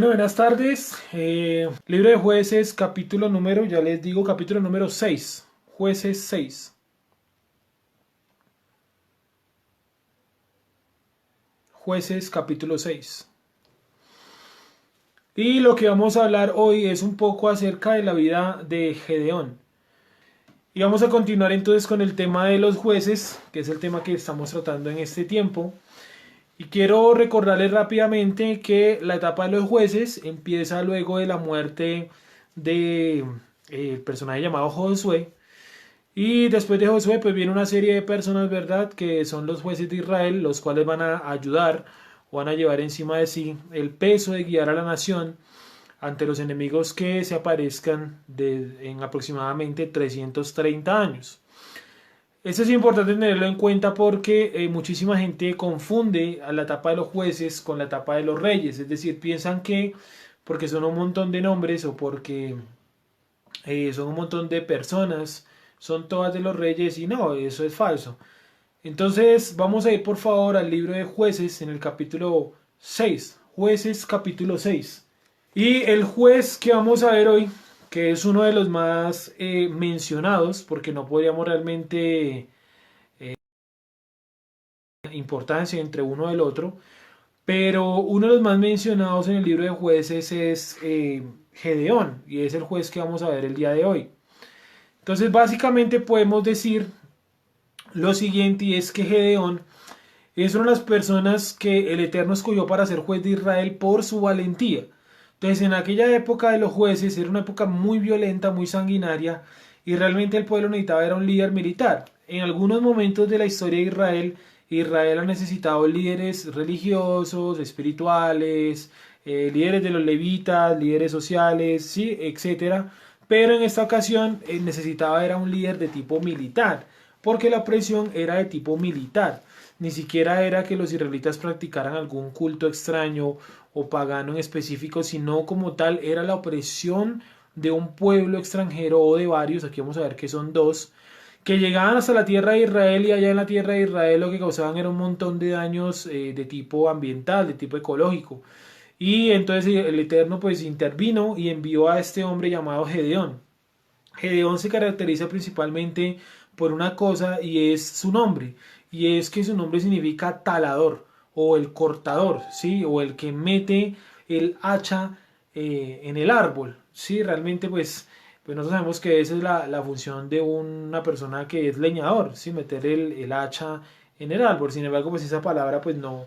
Bueno, buenas tardes. Libro de Jueces, capítulo número, ya les digo, capítulo número 6. Jueces 6. Jueces, capítulo 6. Y lo que vamos a hablar hoy es un poco acerca de la vida de Gedeón. Y vamos a continuar entonces con el tema de los jueces, que es el tema que estamos tratando en este tiempo. Y quiero recordarles rápidamente que la etapa de los jueces empieza luego de la muerte de el personaje llamado Josué. Y después de Josué, pues viene una serie de personas, ¿verdad? Que son los jueces de Israel, los cuales van a ayudar o van a llevar encima de sí el peso de guiar a la nación ante los enemigos que se aparezcan en aproximadamente 330 años. Esto es importante tenerlo en cuenta porque muchísima gente confunde a la etapa de los jueces con la etapa de los reyes. Es decir, piensan que porque son un montón de nombres o porque son un montón de personas, son todas de los reyes y no, eso es falso. Entonces vamos a ir por favor al libro de jueces en el capítulo 6. Jueces capítulo 6. Y el juez que vamos a ver hoy, que es uno de los más mencionados, porque no podríamos realmente importancia entre uno del otro, pero uno de los más mencionados en el libro de jueces es Gedeón, y es el juez que vamos a ver el día de hoy. Entonces básicamente podemos decir lo siguiente, y es que Gedeón es una de las personas que el Eterno escogió para ser juez de Israel por su valentía. Entonces en aquella época de los jueces era una época muy violenta, muy sanguinaria, y realmente el pueblo necesitaba era un líder militar. En algunos momentos de la historia de Israel, Israel ha necesitado líderes religiosos, espirituales, líderes de los levitas, líderes sociales, sí, etcétera. Pero en esta ocasión necesitaba era un líder de tipo militar, porque la presión era de tipo militar. Ni siquiera era que los israelitas practicaran algún culto extraño o pagano en específico, sino como tal era la opresión de un pueblo extranjero o de varios, aquí vamos a ver que son dos, que llegaban hasta la tierra de Israel, y allá en la tierra de Israel lo que causaban era un montón de daños de tipo ambiental, de tipo ecológico. Y entonces el Eterno pues intervino y envió a este hombre llamado Gedeón. Gedeón se caracteriza principalmente por una cosa, y es su nombre, y es que su nombre significa talador o el cortador, ¿sí? O el que mete el hacha en el árbol, ¿sí? Realmente pues nosotros sabemos que esa es la función de una persona que es leñador, ¿sí? Meter el hacha en el árbol. Sin embargo, pues esa palabra pues no,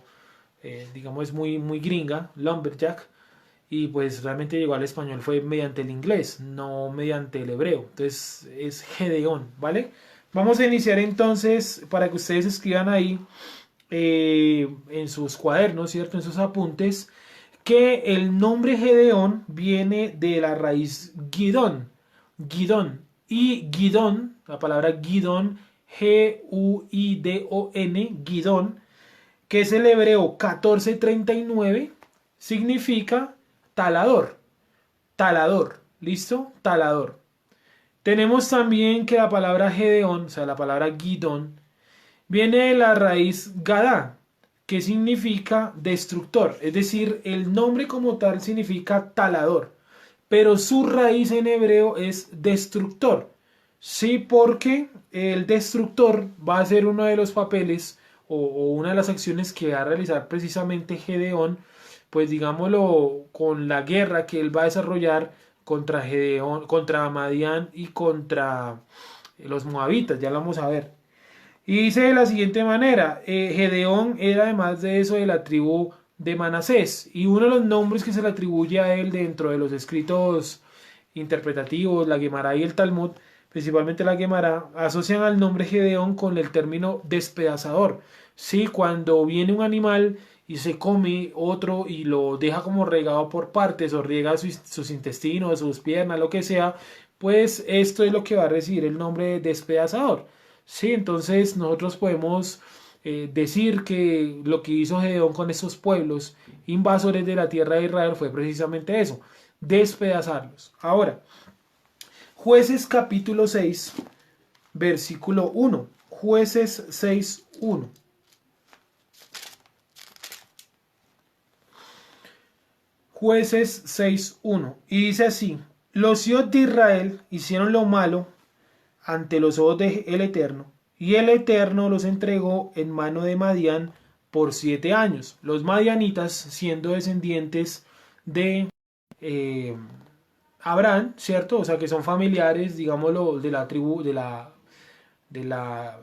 digamos es muy gringa, lumberjack, y pues realmente llegó al español fue mediante el inglés, no mediante el hebreo. Entonces es Gedeón, ¿vale? Vamos a iniciar entonces para que ustedes escriban ahí en sus cuadernos, ¿cierto? En sus apuntes, que el nombre Gedeón viene de la raíz Gidón, Gidón, y Gidón, la palabra Gidón, Guidon, Gidón, que es el hebreo 1439, significa talador, talador, ¿listo? Talador. Tenemos también que la palabra Gedeón, o sea, la palabra Gidón, viene de la raíz Gadá, que significa destructor, es decir, el nombre como tal significa talador, pero su raíz en hebreo es destructor. Sí, porque el destructor va a ser uno de los papeles o una de las acciones que va a realizar precisamente Gedeón, pues digámoslo, con la guerra que él va a desarrollar contra Gedeón, contra Madián y contra los moabitas, ya lo vamos a ver. Y dice de la siguiente manera, Gedeón era además de eso de la tribu de Manasés, y uno de los nombres que se le atribuye a él dentro de los escritos interpretativos, la Gemara y el Talmud, principalmente la Gemara, asocian al nombre Gedeón con el término despedazador. Sí, cuando viene un animal y se come otro y lo deja como regado por partes o riega sus intestinos, sus piernas, lo que sea, pues esto es lo que va a recibir el nombre de despedazador. Sí, entonces nosotros podemos decir que lo que hizo Gedeón con estos pueblos invasores de la tierra de Israel fue precisamente eso, despedazarlos. Ahora, Jueces capítulo 6, versículo 1. Jueces 6, 1. Jueces 6:1. Y dice así: los hijos de Israel hicieron lo malo ante los ojos del Eterno, y el Eterno los entregó en mano de Madián por 7 años. Los madianitas, siendo descendientes de Abraham, ¿cierto? O sea, que son familiares, digámoslo, de la tribu, de la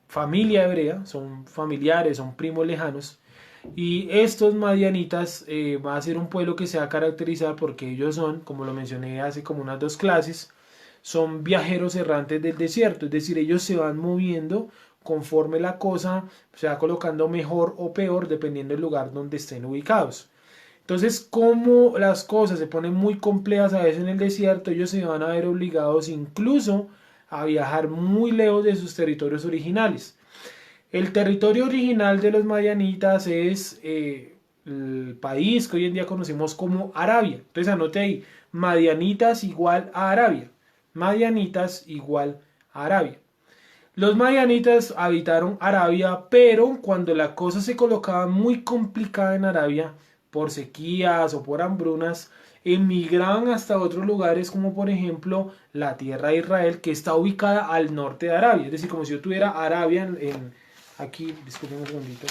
familia hebrea, son familiares, son primos lejanos. Y estos madianitas va a ser un pueblo que se va a caracterizar porque ellos son, como lo mencioné hace como unas 2 clases, son viajeros errantes del desierto, es decir, ellos se van moviendo conforme la cosa se va colocando mejor o peor dependiendo del lugar donde estén ubicados. Entonces, como las cosas se ponen muy complejas a veces en el desierto, ellos se van a ver obligados incluso a viajar muy lejos de sus territorios originales. El territorio original de los madianitas es el país que hoy en día conocemos como Arabia. Entonces anote ahí, madianitas igual a Arabia. Madianitas igual a Arabia. Los madianitas habitaron Arabia, pero cuando la cosa se colocaba muy complicada en Arabia, por sequías o por hambrunas, emigraban hasta otros lugares como por ejemplo la tierra de Israel, que está ubicada al norte de Arabia. Es decir, como si yo tuviera Arabia aquí, disculpen un segundito,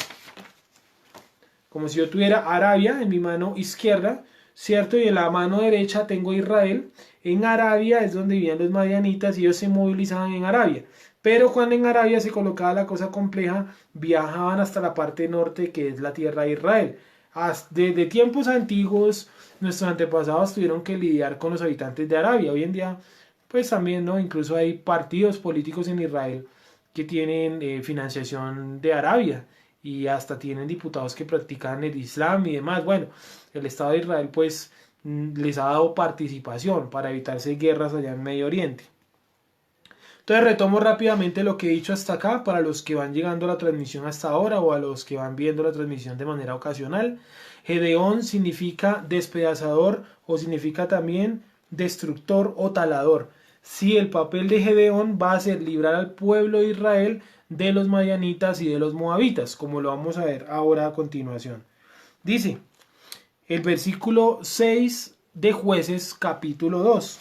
como si yo tuviera Arabia en mi mano izquierda, ¿cierto? Y en la mano derecha tengo Israel. En Arabia es donde vivían los madianitas y ellos se movilizaban en Arabia. Pero cuando en Arabia se colocaba la cosa compleja, viajaban hasta la parte norte, que es la tierra de Israel. Desde tiempos antiguos, nuestros antepasados tuvieron que lidiar con los habitantes de Arabia. Hoy en día, pues también, ¿no? Incluso hay partidos políticos en Israel que tienen financiación de Arabia y hasta tienen diputados que practican el Islam y demás. Bueno, el Estado de Israel pues les ha dado participación para evitarse guerras allá en Medio Oriente. Entonces retomo rápidamente lo que he dicho hasta acá para los que van llegando a la transmisión hasta ahora o a los que van viendo la transmisión de manera ocasional. Gedeón significa despedazador o significa también destructor o talador. Si el papel de Gedeón va a ser librar al pueblo de Israel de los madianitas y de los moabitas, como lo vamos a ver ahora a continuación. Dice el versículo 6 de Jueces capítulo 2.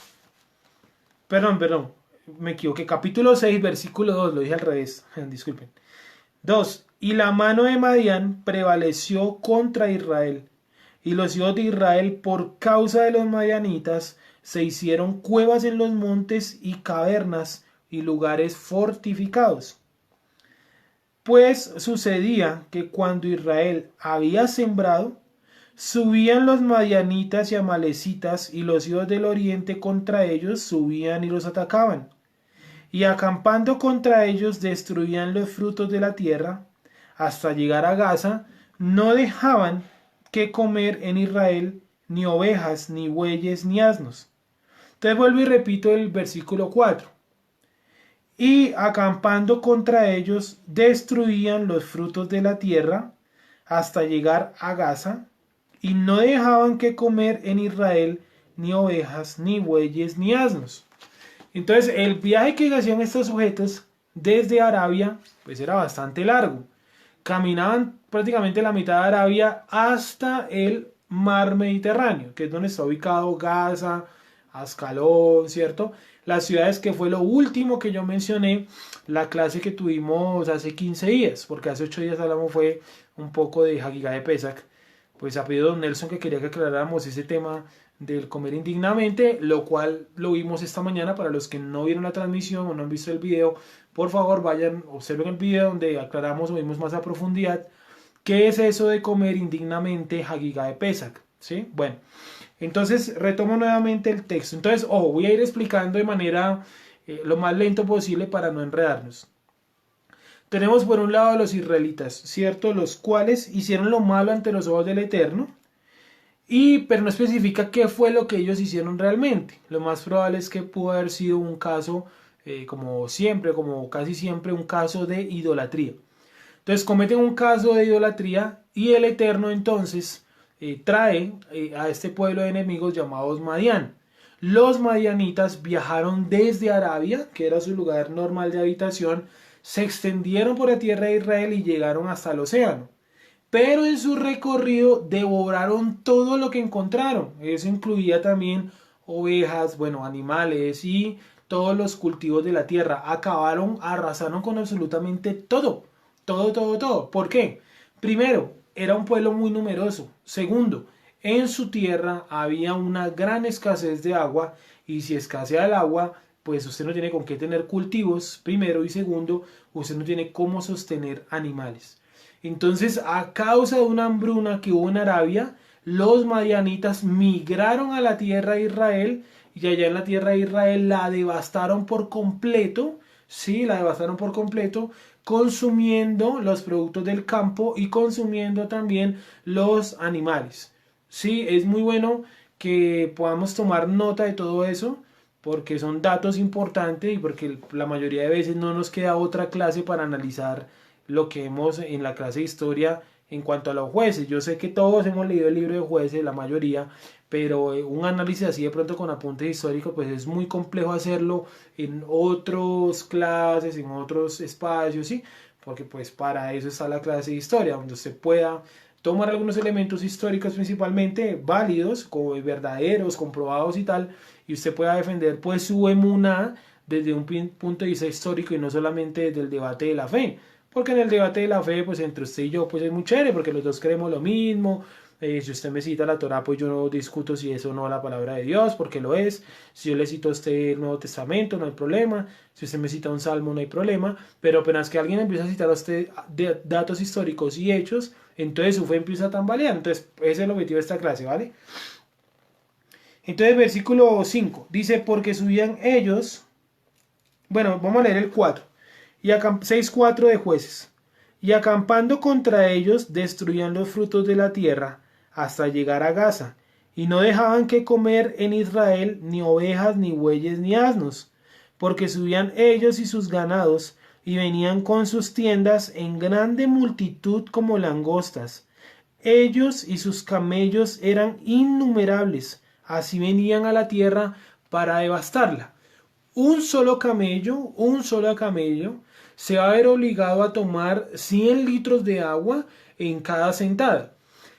Perdón, me equivoqué. Capítulo 6, versículo 2, lo dije al revés. Disculpen. 2. Y la mano de Madián prevaleció contra Israel. Y los hijos de Israel, por causa de los madianitas, se hicieron cuevas en los montes y cavernas y lugares fortificados. Pues sucedía que cuando Israel había sembrado, subían los madianitas y amalecitas, y los hijos del oriente contra ellos subían y los atacaban. Y acampando contra ellos destruían los frutos de la tierra, hasta llegar a Gaza, no dejaban que comer en Israel ni ovejas, ni bueyes, ni asnos. Entonces vuelvo y repito el versículo 4. Y acampando contra ellos destruían los frutos de la tierra, hasta llegar a Gaza, y no dejaban que comer en Israel ni ovejas, ni bueyes, ni asnos. Entonces el viaje que hacían estos sujetos desde Arabia pues era bastante largo. Caminaban prácticamente la mitad de Arabia hasta el mar Mediterráneo, que es donde está ubicado Gaza, Ascalón, ¿cierto? Las ciudades que fue lo último que yo mencioné, la clase que tuvimos hace 15 días, porque hace 8 días hablamos fue un poco de Hagigá de Pesach. Pues ha pedido don Nelson que quería que aclaráramos ese tema del comer indignamente, lo cual lo vimos esta mañana. Para los que no vieron la transmisión o no han visto el video, por favor vayan, observen el video donde aclaramos o vimos más a profundidad qué es eso de comer indignamente Hagigá de Pesach, ¿sí? Bueno, entonces retomo nuevamente el texto. Entonces, ojo, voy a ir explicando de manera lo más lento posible para no enredarnos. Tenemos por un lado a los israelitas, ¿cierto? Los cuales hicieron lo malo ante los ojos del Eterno, pero no especifica qué fue lo que ellos hicieron realmente. Lo más probable es que pudo haber sido un caso, como siempre, como casi siempre, un caso de idolatría. Entonces cometen un caso de idolatría y el Eterno entonces trae a este pueblo de enemigos llamados Madián. Los madianitas viajaron desde Arabia, que era su lugar normal de habitación, se extendieron por la tierra de Israel y llegaron hasta el océano. pero en su recorrido devoraron todo lo que encontraron. Eso incluía también ovejas, bueno, animales y todos los cultivos de la tierra. Acabaron, arrasaron con absolutamente todo. Todo, todo, todo. ¿Por qué? Primero, era un pueblo muy numeroso. Segundo, en su tierra había una gran escasez de agua y si escasea el agua, pues usted no tiene con qué tener cultivos, primero, y segundo, usted no tiene cómo sostener animales. Entonces, a causa de una hambruna que hubo en Arabia, los madianitas migraron a la tierra de Israel y allá en la tierra de Israel la devastaron por completo, sí, la devastaron por completo, consumiendo los productos del campo y consumiendo también los animales. Sí, es muy bueno que podamos tomar nota de todo eso porque son datos importantes y porque la mayoría de veces no nos queda otra clase para analizar lo que vemos en la clase de historia en cuanto a los jueces. Yo sé que todos hemos leído el libro de jueces, la mayoría, pero un análisis así de pronto con apuntes históricos, pues es muy complejo hacerlo en otras clases, en otros espacios, ¿sí? Porque pues para eso está la clase de historia, donde usted pueda tomar algunos elementos históricos principalmente válidos, como verdaderos, comprobados y tal, y usted pueda defender pues su emuná desde un punto de vista histórico y no solamente desde el debate de la fe. Porque en el debate de la fe, pues entre usted y yo, pues es muy chévere, porque los dos creemos lo mismo. Si usted me cita la Torá, pues yo no discuto si es o no la palabra de Dios, porque lo es. Si yo le cito a usted el Nuevo Testamento, no hay problema. Si usted me cita un salmo, no hay problema. Pero apenas que alguien empieza a citar a usted datos históricos y hechos, entonces su fe empieza a tambalear. Entonces, ese es el objetivo de esta clase, ¿vale? Entonces, versículo 5 dice: porque subían ellos. Bueno, vamos a leer el 4. Y 6:4 de Jueces. Y acampando contra ellos, destruían los frutos de la tierra hasta llegar a Gaza, y no dejaban que comer en Israel ni ovejas, ni bueyes, ni asnos, porque subían ellos y sus ganados, y venían con sus tiendas en grande multitud como langostas. Ellos y sus camellos eran innumerables, así venían a la tierra para devastarla. Un solo camello, se va a ver obligado a tomar 100 litros de agua en cada sentada.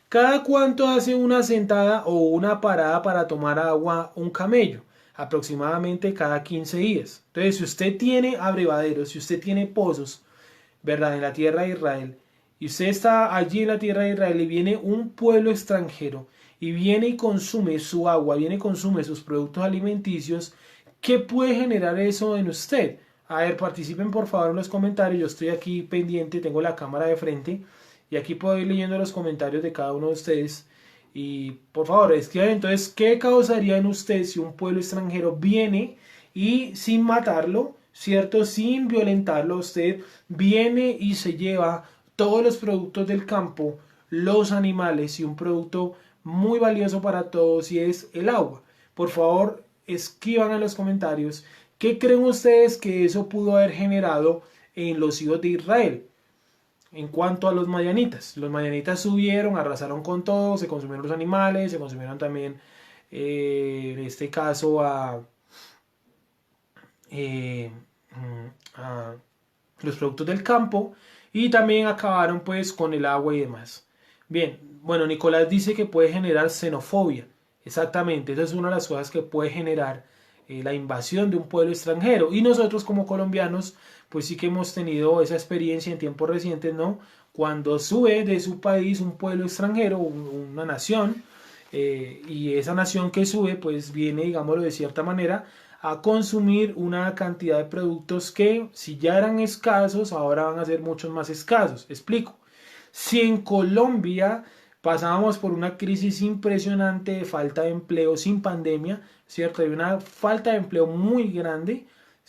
¿Cada cuánto hace una sentada o una parada para tomar agua un camello? Aproximadamente cada 15 días. Entonces, si usted tiene abrevaderos, si usted tiene pozos, ¿verdad? En la tierra de Israel, y usted está allí en la tierra de Israel y viene un pueblo extranjero y viene y consume su agua, viene y consume sus productos alimenticios, ¿qué puede generar eso en usted? A ver, participen por favor en los comentarios. Yo estoy aquí pendiente, tengo la cámara de frente y aquí puedo ir leyendo los comentarios de cada uno de ustedes. Y por favor, escriban entonces qué causaría en usted si un pueblo extranjero viene y sin matarlo, ¿cierto? Sin violentarlo, usted viene y se lleva todos los productos del campo, los animales y un producto muy valioso para todos y es el agua. Por favor, escriban en los comentarios qué creen ustedes que eso pudo haber generado en los hijos de Israel. En cuanto a los madianitas subieron, arrasaron con todo, se consumieron los animales, se consumieron también, en este caso, eh, a los productos del campo y también acabaron pues con el agua y demás. Bien, bueno, Nicolás dice que puede generar xenofobia. Exactamente, esa es una de las cosas que puede generar la invasión de un pueblo extranjero. Y nosotros como colombianos, pues sí que hemos tenido esa experiencia en tiempos recientes, ¿no? Cuando sube de su país un pueblo extranjero, una nación, y esa nación que sube, pues viene, digámoslo de cierta manera, a consumir una cantidad de productos que si ya eran escasos, ahora van a ser muchos más escasos. Explico. Si en Colombia pasábamos por una crisis impresionante de falta de empleo sin pandemia, ¿cierto? Hay una falta de empleo muy grande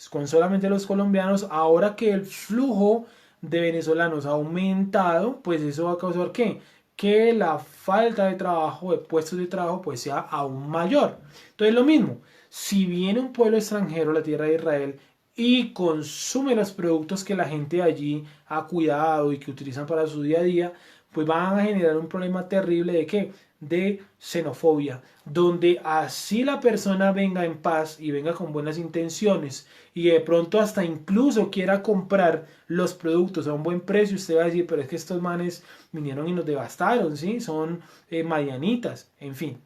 con solamente los colombianos. Ahora que el flujo de venezolanos ha aumentado, pues eso va a causar ¿qué? Que la falta de trabajo, de puestos de trabajo, pues sea aún mayor. Entonces lo mismo, si viene un pueblo extranjero a la tierra de Israel y consume los productos que la gente de allí ha cuidado y que utilizan para su día a día, pues van a generar un problema terrible de qué? de xenofobia, donde así la persona venga en paz y venga con buenas intenciones y de pronto hasta incluso quiera comprar los productos a un buen precio, usted va a decir, pero es que estos manes vinieron y nos devastaron, ¿sí? Son madianitas, en fin.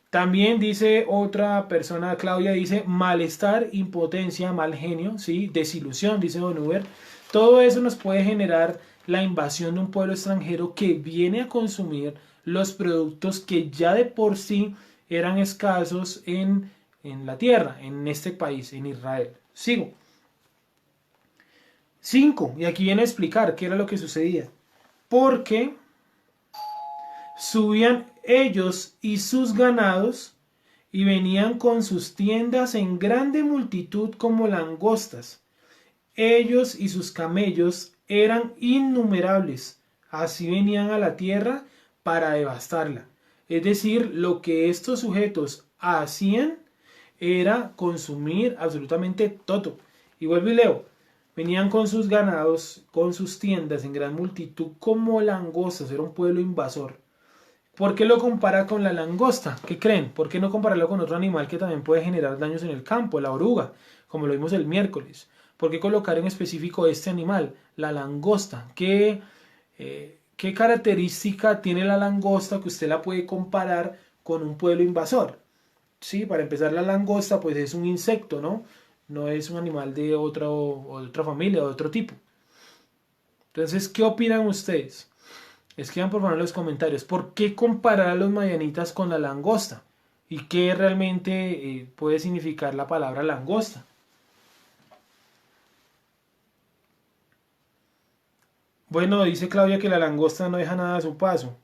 También dice otra persona, Claudia, dice malestar, impotencia, mal genio, ¿sí? Desilusión, dice Don Uber. Todo eso nos puede generar la invasión de un pueblo extranjero que viene a consumir los productos que ya de por sí eran escasos en la tierra, en este país, en Israel. Sigo. 5. Y aquí viene a explicar qué era lo que sucedía. Porque subían ellos y sus ganados y venían con sus tiendas en grande multitud como langostas. Ellos y sus camellos eran innumerables. Así venían a la tierra para devastarla. Es decir, lo que estos sujetos hacían era consumir absolutamente todo. Y vuelvo y leo. Venían con sus ganados, con sus tiendas en gran multitud como langostas. Era un pueblo invasor. ¿Por qué lo compara con la langosta? ¿Qué creen? ¿Por qué no compararlo con otro animal que también puede generar daños en el campo, la oruga, como lo vimos el miércoles? ¿Por qué colocar en específico este animal, la langosta? ¿Qué característica tiene la langosta que usted la puede comparar con un pueblo invasor? Sí, para empezar, la langosta pues es un insecto, ¿no? No es un animal de otra familia, de otro tipo. Entonces, ¿qué opinan ustedes? Escriban por favor en los comentarios, ¿por qué comparar a los madianitas con la langosta? ¿Y qué realmente puede significar la palabra langosta? Bueno, dice Claudia que la langosta no deja nada a su paso.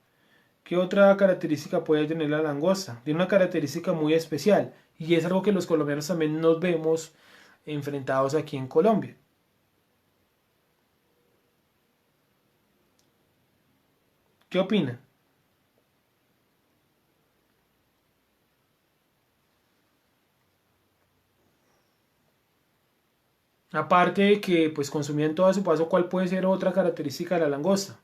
¿Qué otra característica puede tener la langosta? Tiene una característica muy especial y es algo que los colombianos también nos vemos enfrentados aquí en Colombia. ¿Qué opina? Aparte de que pues consumían todo a su paso, ¿cuál puede ser otra característica de la langosta?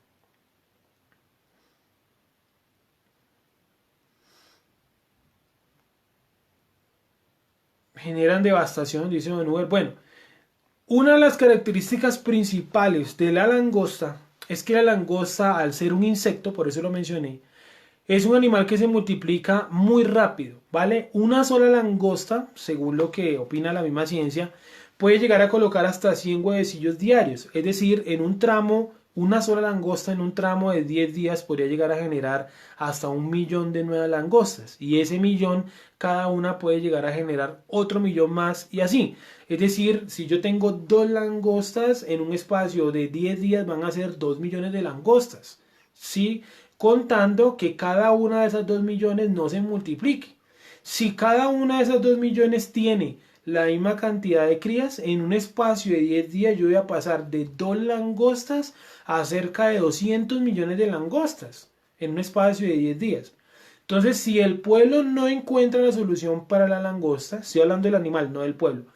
Generan devastación, dice Don Uber. Bueno, una de las características principales de la langosta es que la langosta, al ser un insecto, por eso lo mencioné, es un animal que se multiplica muy rápido, ¿vale? Una sola langosta, según lo que opina la misma ciencia, puede llegar a colocar hasta 100 huevecillos diarios. Es decir, en un tramo, una sola langosta en un tramo de 10 días podría llegar a generar hasta 1.000.000 de nuevas langostas. Y ese millón, cada una puede llegar a generar otro millón más y así. Es decir, si yo tengo 2 langostas en un espacio de 10 días van a ser 2 millones de langostas. ¿Sí? Contando que cada una de esas 2 millones no se multiplique. Si cada una de esas 2 millones tiene la misma cantidad de crías, en un espacio de 10 días yo voy a pasar de 2 langostas a cerca de 200 millones de langostas en un espacio de 10 días. Entonces, si el pueblo no encuentra la solución para la langosta, estoy hablando del animal, no del pueblo,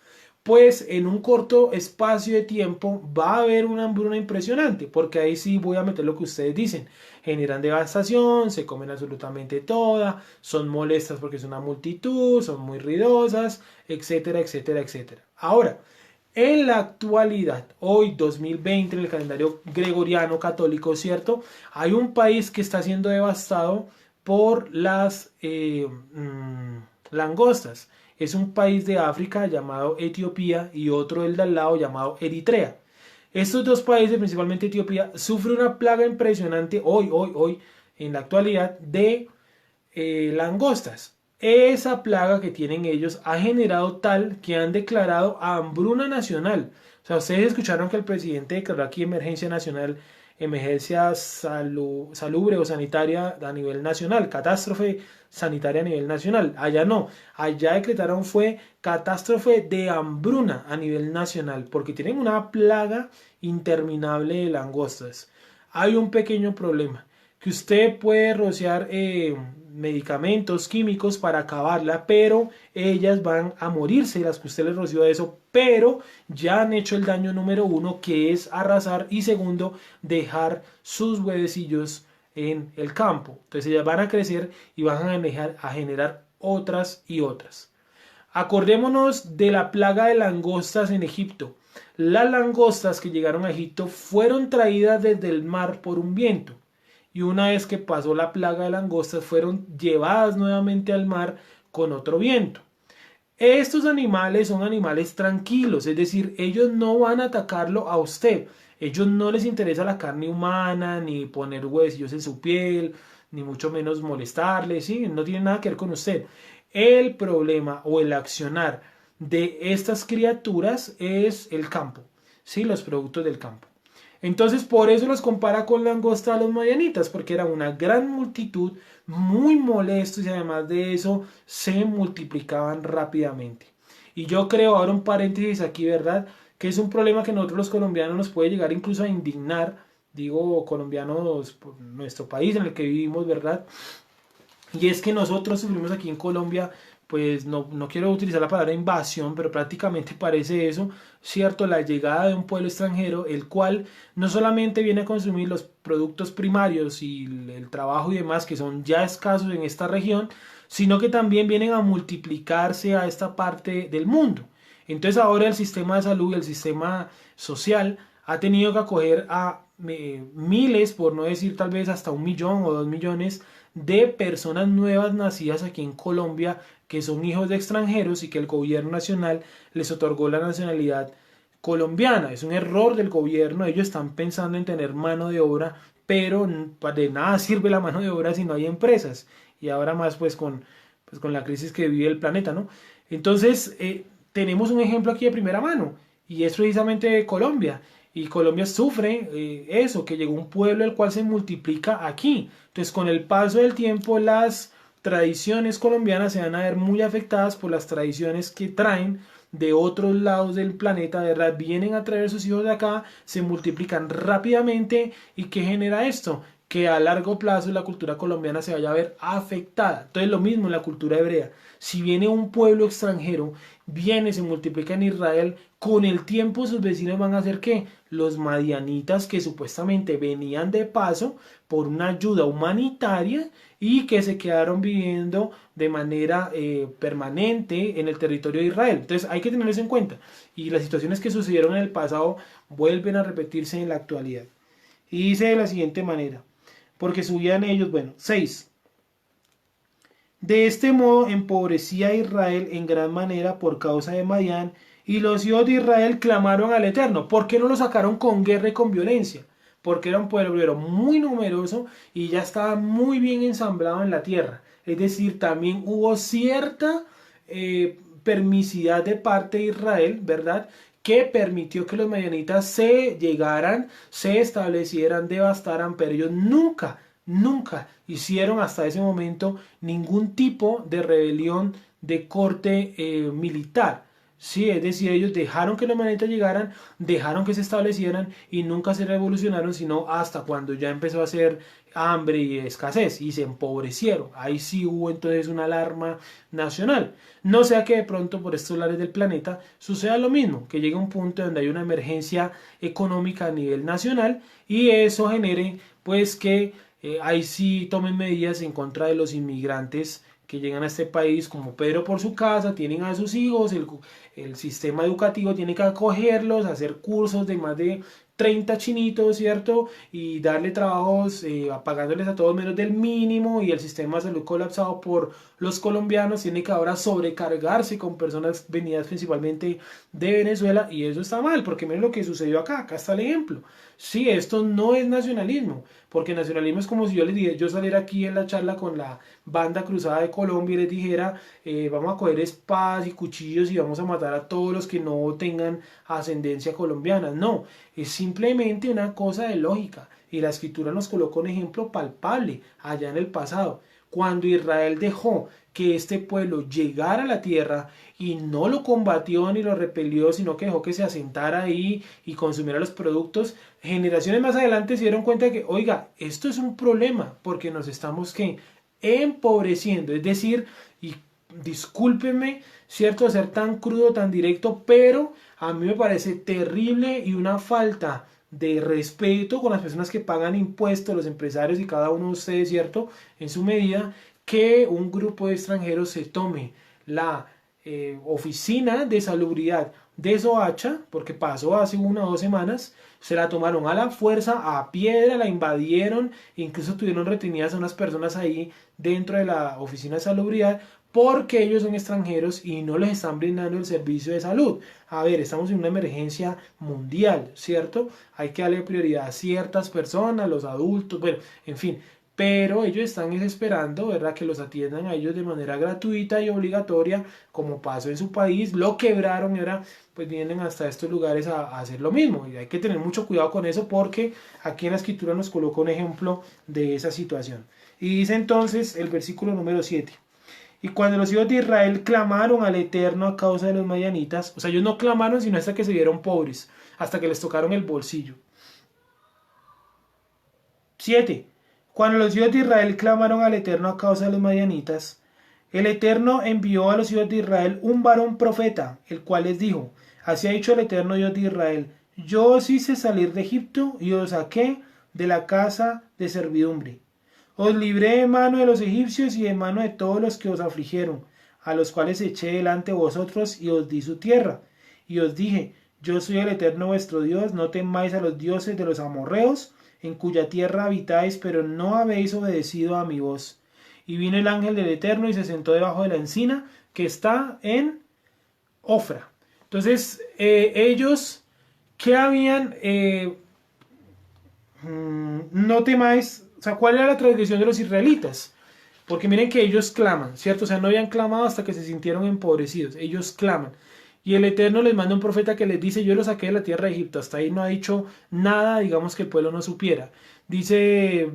pues en un corto espacio de tiempo va a haber una hambruna impresionante, porque ahí sí voy a meter lo que ustedes dicen, generan devastación, se comen absolutamente toda, son molestas porque es una multitud, son muy ruidosas, etcétera, etcétera, etcétera. Ahora, en la actualidad, hoy 2020, en el calendario gregoriano católico, ¿cierto? Hay un país que está siendo devastado por las langostas. Es un país de África llamado Etiopía y otro el de al lado llamado Eritrea. Estos dos países, principalmente Etiopía, sufren una plaga impresionante hoy, en la actualidad, de langostas. Esa plaga que tienen ellos ha generado tal que han declarado hambruna nacional. O sea, ustedes escucharon que el presidente declaró aquí emergencia nacional, emergencia salubre o sanitaria a nivel nacional, catástrofe sanitaria a nivel nacional. Allá no, allá decretaron fue catástrofe de hambruna a nivel nacional, porque tienen una plaga interminable de langostas. Hay un pequeño problema, que usted puede rociar medicamentos químicos para acabarla, pero ellas van a morirse, las que usted les roció de eso, pero ya han hecho el daño número 1, que es arrasar, y segundo, dejar sus huevecillos en el campo. Entonces ellas van a crecer y van a generar otras y otras. Acordémonos de la plaga de langostas en Egipto. Las langostas que llegaron a Egipto fueron traídas desde el mar por un viento. Y una vez que pasó la plaga de langostas, fueron llevadas nuevamente al mar con otro viento. Estos animales son animales tranquilos, es decir, ellos no van a atacarlo a usted. Ellos no les interesa la carne humana, ni poner huesillos en su piel, ni mucho menos molestarle, ¿sí? No tiene nada que ver con usted. El problema o el accionar de estas criaturas es el campo, ¿sí? Los productos del campo. Entonces, por eso los compara con langosta a los madianitas, porque era una gran multitud, muy molestos y además de eso se multiplicaban rápidamente. Y yo creo, ahora un paréntesis aquí, ¿verdad? Que es un problema que nosotros los colombianos nos puede llegar incluso a indignar, digo colombianos por nuestro país en el que vivimos, ¿verdad? Y es que nosotros sufrimos aquí en Colombia, pues no quiero utilizar la palabra invasión, pero prácticamente parece eso, ¿cierto? La llegada de un pueblo extranjero, el cual no solamente viene a consumir los productos primarios y el trabajo y demás, que son ya escasos en esta región, sino que también vienen a multiplicarse a esta parte del mundo. Entonces ahora el sistema de salud y el sistema social ha tenido que acoger a miles, por no decir tal vez hasta 1 millón o 2 millones de personas nuevas nacidas aquí en Colombia que son hijos de extranjeros y que el gobierno nacional les otorgó la nacionalidad colombiana. Es un error del gobierno, ellos están pensando en tener mano de obra, pero de nada sirve la mano de obra si no hay empresas. Y ahora más pues con la crisis que vive el planeta, ¿no? Entonces, tenemos un ejemplo aquí de primera mano y es precisamente Colombia. Y Colombia sufre eso, que llegó un pueblo el cual se multiplica aquí. Entonces, con el paso del tiempo, las tradiciones colombianas se van a ver muy afectadas por las tradiciones que traen de otros lados del planeta, de verdad, vienen a traer sus hijos de acá, se multiplican rápidamente y ¿qué genera esto? Que a largo plazo la cultura colombiana se vaya a ver afectada. Entonces lo mismo en la cultura hebrea. Si viene un pueblo extranjero, viene, se multiplica en Israel, con el tiempo sus vecinos van a hacer ¿qué? Los madianitas que supuestamente venían de paso por una ayuda humanitaria y que se quedaron viviendo de manera permanente en el territorio de Israel. Entonces hay que tener eso en cuenta. Y las situaciones que sucedieron en el pasado vuelven a repetirse en la actualidad. Y dice de la siguiente manera, porque subían ellos, bueno, 6. De este modo empobrecía a Israel en gran manera por causa de Madián, y los hijos de Israel clamaron al Eterno. ¿Por qué no lo sacaron con guerra y con violencia? Porque era un pueblo muy numeroso y ya estaba muy bien ensamblado en la tierra. Es decir, también hubo cierta permisidad de parte de Israel, ¿verdad? Que permitió que los madianitas se llegaran, se establecieran, devastaran, pero ellos nunca hicieron hasta ese momento ningún tipo de rebelión de corte militar. Sí, es decir, ellos dejaron que los madianitas llegaran, dejaron que se establecieran y nunca se revolucionaron, sino hasta cuando ya empezó a hacer hambre y escasez y se empobrecieron. Ahí sí hubo entonces una alarma nacional. No sea que de pronto por estos lares del planeta suceda lo mismo, que llegue un punto donde hay una emergencia económica a nivel nacional y eso genere pues que ahí sí tomen medidas en contra de los inmigrantes que llegan a este país como Pedro por su casa, tienen a sus hijos, el sistema educativo tiene que acogerlos, hacer cursos de más de 30 chinitos, ¿cierto? Y darle trabajos pagándoles a todos menos del mínimo y el sistema de salud colapsado por los colombianos tiene que ahora sobrecargarse con personas venidas principalmente de Venezuela y eso está mal, porque miren lo que sucedió acá está el ejemplo. Sí, esto no es nacionalismo, porque nacionalismo es como si yo saliera aquí en la charla con la banda cruzada de Colombia y les dijera, vamos a coger espadas y cuchillos y vamos a matar a todos los que no tengan ascendencia colombiana. No, es simplemente una cosa de lógica. Y la escritura nos coloca un ejemplo palpable allá en el pasado. Cuando Israel dejó que este pueblo llegara a la tierra y no lo combatió ni lo repelió, sino que dejó que se asentara ahí y consumiera los productos, generaciones más adelante se dieron cuenta de que, oiga, esto es un problema porque nos estamos ¿qué? Empobreciendo. Es decir, y discúlpenme, cierto, de ser tan crudo, tan directo, pero a mí me parece terrible y una falta de respeto con las personas que pagan impuestos, los empresarios y cada uno de ustedes, ¿cierto? En su medida, que un grupo de extranjeros se tome la oficina de salubridad de Soacha, porque pasó hace 1 o 2 semanas, se la tomaron a la fuerza, a piedra, la invadieron, incluso tuvieron retenidas a unas personas ahí dentro de la oficina de salubridad, porque ellos son extranjeros y no les están brindando el servicio de salud. A ver, estamos en una emergencia mundial, ¿cierto? Hay que darle prioridad a ciertas personas, los adultos, bueno, en fin. Pero ellos están esperando, ¿verdad?, que los atiendan a ellos de manera gratuita y obligatoria, como pasó en su país. Lo quebraron y ahora pues vienen hasta estos lugares a hacer lo mismo. Y hay que tener mucho cuidado con eso, porque aquí en la escritura nos coloca un ejemplo de esa situación. Y dice entonces el versículo número 7. Y cuando los hijos de Israel clamaron al Eterno a causa de los madianitas, o sea, ellos no clamaron sino hasta que se vieron pobres, hasta que les tocaron el bolsillo. 7. Cuando los hijos de Israel clamaron al Eterno a causa de los madianitas, el Eterno envió a los hijos de Israel un varón profeta, el cual les dijo: así ha dicho el Eterno Dios de Israel, yo os hice salir de Egipto y os saqué de la casa de servidumbre. Os libré de mano de los egipcios y de mano de todos los que os afligieron, a los cuales eché delante de vosotros y os di su tierra. Y os dije: yo soy el Eterno vuestro Dios, no temáis a los dioses de los amorreos, en cuya tierra habitáis, pero no habéis obedecido a mi voz. Y vino el ángel del Eterno y se sentó debajo de la encina que está en Ofra. Entonces, ellos que habían, no temáis, o sea, ¿cuál era la tradición de los israelitas? Porque miren que ellos claman, ¿cierto? O sea, no habían clamado hasta que se sintieron empobrecidos. Ellos claman. Y el Eterno les manda un profeta que les dice: yo los saqué de la tierra de Egipto. Hasta ahí no ha dicho nada, digamos, que el pueblo no supiera. Dice: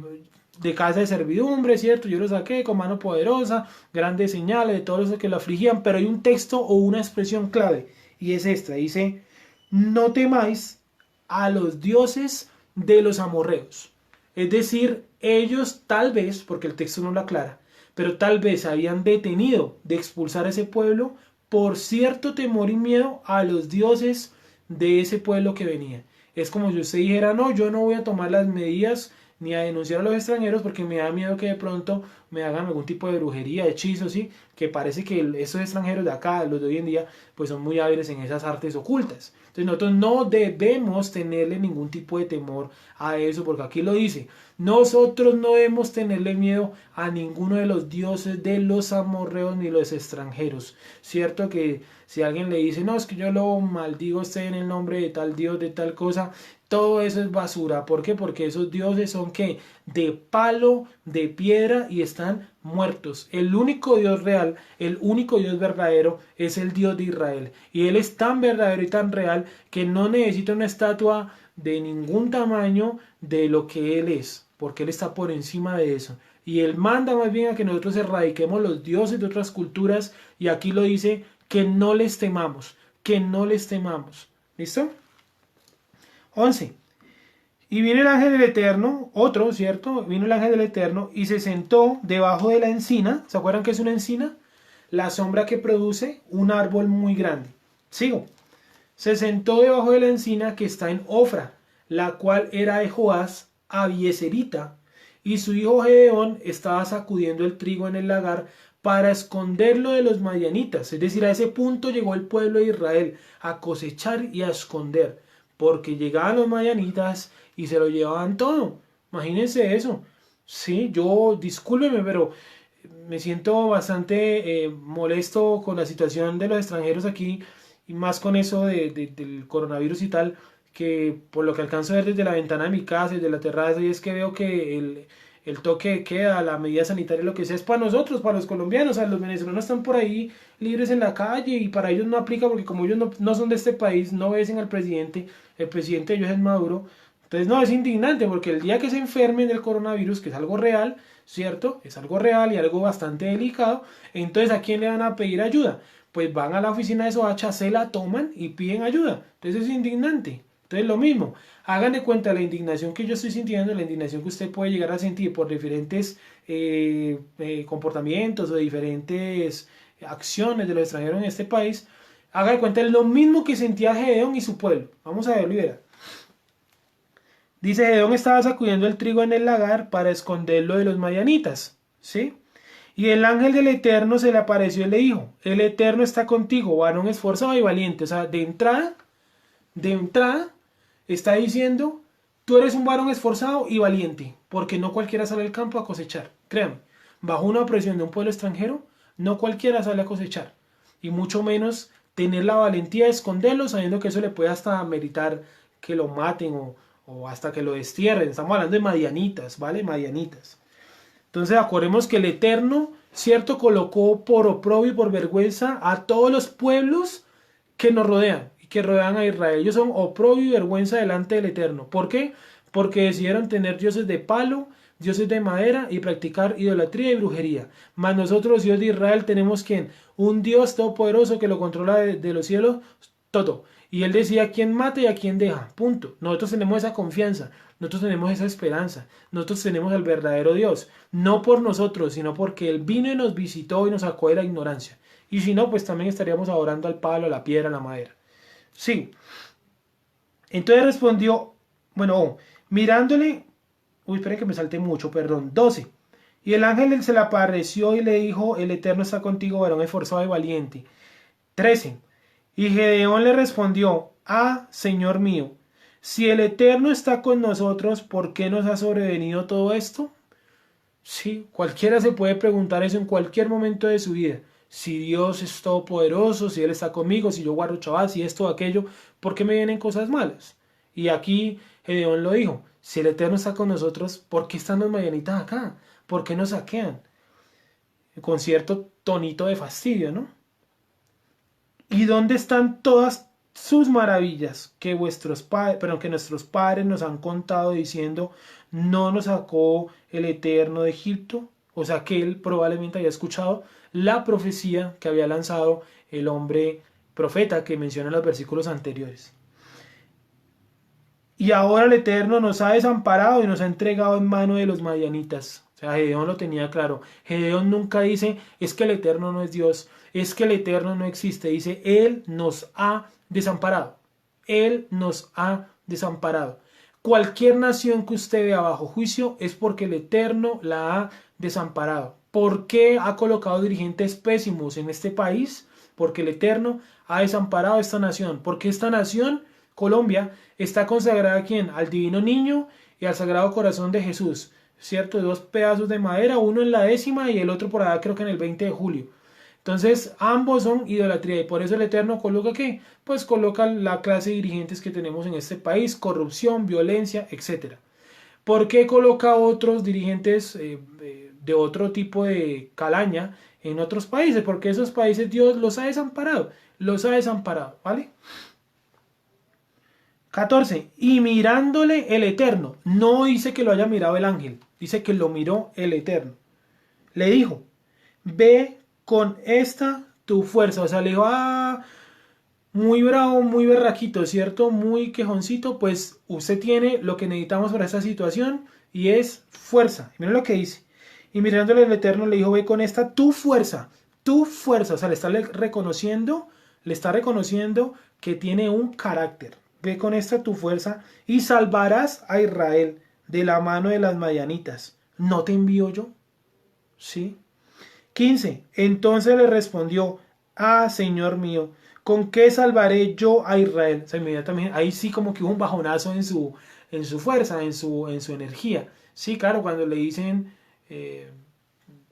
de casa de servidumbre, ¿cierto? Yo los saqué con mano poderosa, grandes señales de todos los que lo afligían. Pero hay un texto o una expresión clave, y es esta. Dice: no temáis a los dioses de los amorreos. Es decir, ellos tal vez, porque el texto no lo aclara, pero tal vez habían detenido de expulsar a ese pueblo por cierto temor y miedo a los dioses de ese pueblo que venía. Es como si usted dijera: no, yo no voy a tomar las medidas ni a denunciar a los extranjeros porque me da miedo que de pronto me hagan algún tipo de brujería, hechizo, ¿sí? Que parece que esos extranjeros de acá, los de hoy en día, pues son muy hábiles en esas artes ocultas. Entonces nosotros no debemos tenerle ningún tipo de temor a eso, porque aquí lo dice: nosotros no debemos tenerle miedo a ninguno de los dioses de los amorreos ni los extranjeros. Cierto que si alguien le dice: no, es que yo lo maldigo a usted en el nombre de tal dios, de tal cosa, todo eso es basura. ¿Por qué? Porque esos dioses son ¿qué? De palo, de piedra, y están muertos. El único Dios real, el único Dios verdadero es el Dios de Israel. Y Él es tan verdadero y tan real que no necesita una estatua de ningún tamaño de lo que Él es, porque Él está por encima de eso. Y Él manda más bien a que nosotros erradiquemos los dioses de otras culturas, y aquí lo dice: que no les temamos, que no les temamos. ¿Listo? 11. Y vino el ángel del Eterno, otro, ¿cierto? Vino el ángel del Eterno y se sentó debajo de la encina. ¿Se acuerdan qué es una encina? La sombra que produce un árbol muy grande. Sigo. Se sentó debajo de la encina que está en Ofra, la cual era de Joás Abieserita, y su hijo Gedeón estaba sacudiendo el trigo en el lagar para esconderlo de los madianitas. Es decir, a ese punto llegó el pueblo de Israel, a cosechar y a esconder, porque llegaban los madianitas y se lo llevaban todo. Imagínense eso. Sí, yo, discúlpeme, pero me siento bastante molesto con la situación de los extranjeros aquí, y más con eso del coronavirus y tal, que por lo que alcanzo a ver desde la ventana de mi casa, desde la terraza, y es que veo que el toque de queda, la medida sanitaria, lo que sea, es para nosotros, para los colombianos. O sea, los venezolanos están por ahí libres en la calle, y para ellos no aplica, porque como ellos no son de este país, no obedecen al presidente. El presidente de ellos es Maduro. Entonces, no, es indignante, porque el día que se enfermen del coronavirus, que es algo real, ¿cierto? Es algo real y algo bastante delicado. Entonces, ¿a quién le van a pedir ayuda? Pues van a la oficina de Soacha, se la toman y piden ayuda. Entonces es indignante. Entonces lo mismo, hagan de cuenta la indignación que yo estoy sintiendo, la indignación que usted puede llegar a sentir por diferentes comportamientos o diferentes acciones de los extranjeros en este país. Haga de cuenta lo mismo que sentía Gedeón y su pueblo. Vamos a verlo y verá. Dice, Gedeón estaba sacudiendo el trigo en el lagar para esconderlo de los madianitas, ¿sí? Y el ángel del Eterno se le apareció y le dijo, el Eterno está contigo, varón esforzado y valiente. O sea, de entrada, está diciendo, tú eres un varón esforzado y valiente, porque no cualquiera sale al campo a cosechar. Créame, bajo una opresión de un pueblo extranjero, no cualquiera sale a cosechar. Y mucho menos tener la valentía de esconderlo, sabiendo que eso le puede hasta meritar que lo maten o hasta que lo destierren. Estamos hablando de madianitas, ¿vale? Madianitas. Entonces acordemos que el Eterno, cierto, colocó por oprobio y por vergüenza a todos los pueblos que nos rodean y que rodean a Israel. Ellos son oprobio y vergüenza delante del Eterno. ¿Por qué? Porque decidieron tener dioses de palo, dioses de madera y practicar idolatría y brujería. Mas nosotros, Dios de Israel, tenemos quien? Un Dios todopoderoso que lo controla de los cielos todo. Y él decía a quién mata y a quién deja. Punto. Nosotros tenemos esa confianza. Nosotros tenemos esa esperanza. Nosotros tenemos al verdadero Dios. No por nosotros, sino porque Él vino y nos visitó y nos sacó de la ignorancia. Y si no, pues también estaríamos adorando al palo, a la piedra, a la madera. Sí. Entonces respondió, bueno, mirándole, uy, esperen que me salte mucho, perdón, 12. Y el ángel se le apareció y le dijo, el Eterno está contigo, varón esforzado y valiente. 13. Y Gedeón le respondió, ah, Señor mío, si el Eterno está con nosotros, ¿por qué nos ha sobrevenido todo esto? Sí, cualquiera se puede preguntar eso en cualquier momento de su vida. Si Dios es todopoderoso, si Él está conmigo, si yo guardo chaval, si esto o aquello, ¿por qué me vienen cosas malas? Y aquí Gedeón lo dijo, si el Eterno está con nosotros, ¿por qué están los madianitas acá? ¿Por qué nos saquean? Con cierto tonito de fastidio, ¿no? ¿Y dónde están todas sus maravillas que vuestros padres, pero que nuestros padres nos han contado diciendo, no nos sacó el Eterno de Egipto? O sea que él probablemente había escuchado la profecía que había lanzado el hombre profeta que menciona en los versículos anteriores. Y ahora el Eterno nos ha desamparado y nos ha entregado en mano de los madianitas. O sea, Gedeón lo tenía claro. Gedeón nunca dice, es que el Eterno no es Dios, es que el Eterno no existe. Dice, Él nos ha desamparado. Él nos ha desamparado. Cualquier nación que usted vea bajo juicio es porque el Eterno la ha desamparado. ¿Por qué ha colocado dirigentes pésimos en este país? Porque el Eterno ha desamparado a esta nación. Porque esta nación, Colombia, está consagrada a quién? Al Divino Niño y al Sagrado Corazón de Jesús. ¿Cierto? Dos pedazos de madera, uno en la 10ª y el otro por allá creo que en el 20 de julio. Entonces, ambos son idolatría y por eso el Eterno coloca ¿qué? Pues coloca la clase de dirigentes que tenemos en este país, corrupción, violencia, etcétera. ¿Por qué coloca otros dirigentes de otro tipo de calaña en otros países? Porque esos países Dios los ha desamparado, ¿vale? 14. Y mirándole el Eterno, no dice que lo haya mirado el ángel, dice que lo miró el Eterno. Le dijo, ve con esta tu fuerza. O sea, le dijo, muy bravo, muy berraquito, ¿cierto? Muy quejoncito, pues usted tiene lo que necesitamos para esta situación y es fuerza. Y miren lo que dice. Y mirándole el Eterno le dijo, ve con esta tu fuerza, tu fuerza. O sea, le está reconociendo que tiene un carácter. Ve con esta tu fuerza y salvarás a Israel de la mano de las madianitas. ¿No te envío yo? ¿Sí? 15. Entonces le respondió, ah, Señor mío, ¿con qué salvaré yo a Israel? O sea, inmediatamente, ahí sí como que hubo un bajonazo en su fuerza, en su energía. Sí, claro, cuando le dicen que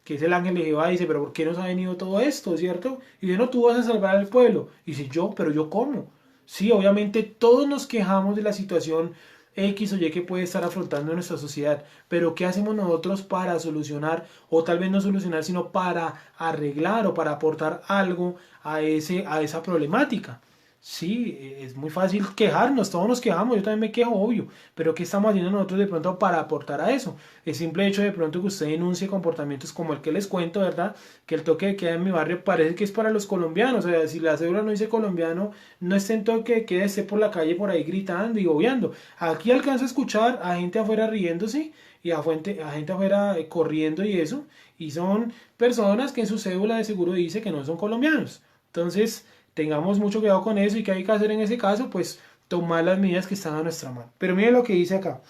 es el ángel de Jehová, dice, pero ¿por qué nos ha venido todo esto, cierto? Y dice, no, tú vas a salvar al pueblo. Y dice, pero yo ¿cómo? Sí, obviamente todos nos quejamos de la situación X o Y que puede estar afrontando nuestra sociedad, pero ¿qué hacemos nosotros para solucionar, o tal vez no solucionar, sino para arreglar o para aportar algo a esa problemática? Sí, es muy fácil quejarnos, todos nos quejamos, yo también me quejo, obvio, pero ¿qué estamos haciendo nosotros de pronto para aportar a eso? El simple hecho de pronto que usted denuncie comportamientos como el que les cuento, ¿verdad? Que el toque de queda en mi barrio parece que es para los colombianos, o sea, si la cédula no dice colombiano, no esté en toque de queda, esté por la calle por ahí gritando y obviando. Aquí alcanza a escuchar a gente afuera riéndose y a gente afuera corriendo y eso, y son personas que en su cédula de seguro dice que no son colombianos. Entonces, tengamos mucho cuidado con eso y qué hay que hacer en ese caso, pues tomar las medidas que están a nuestra mano. Pero mire lo que dice acá.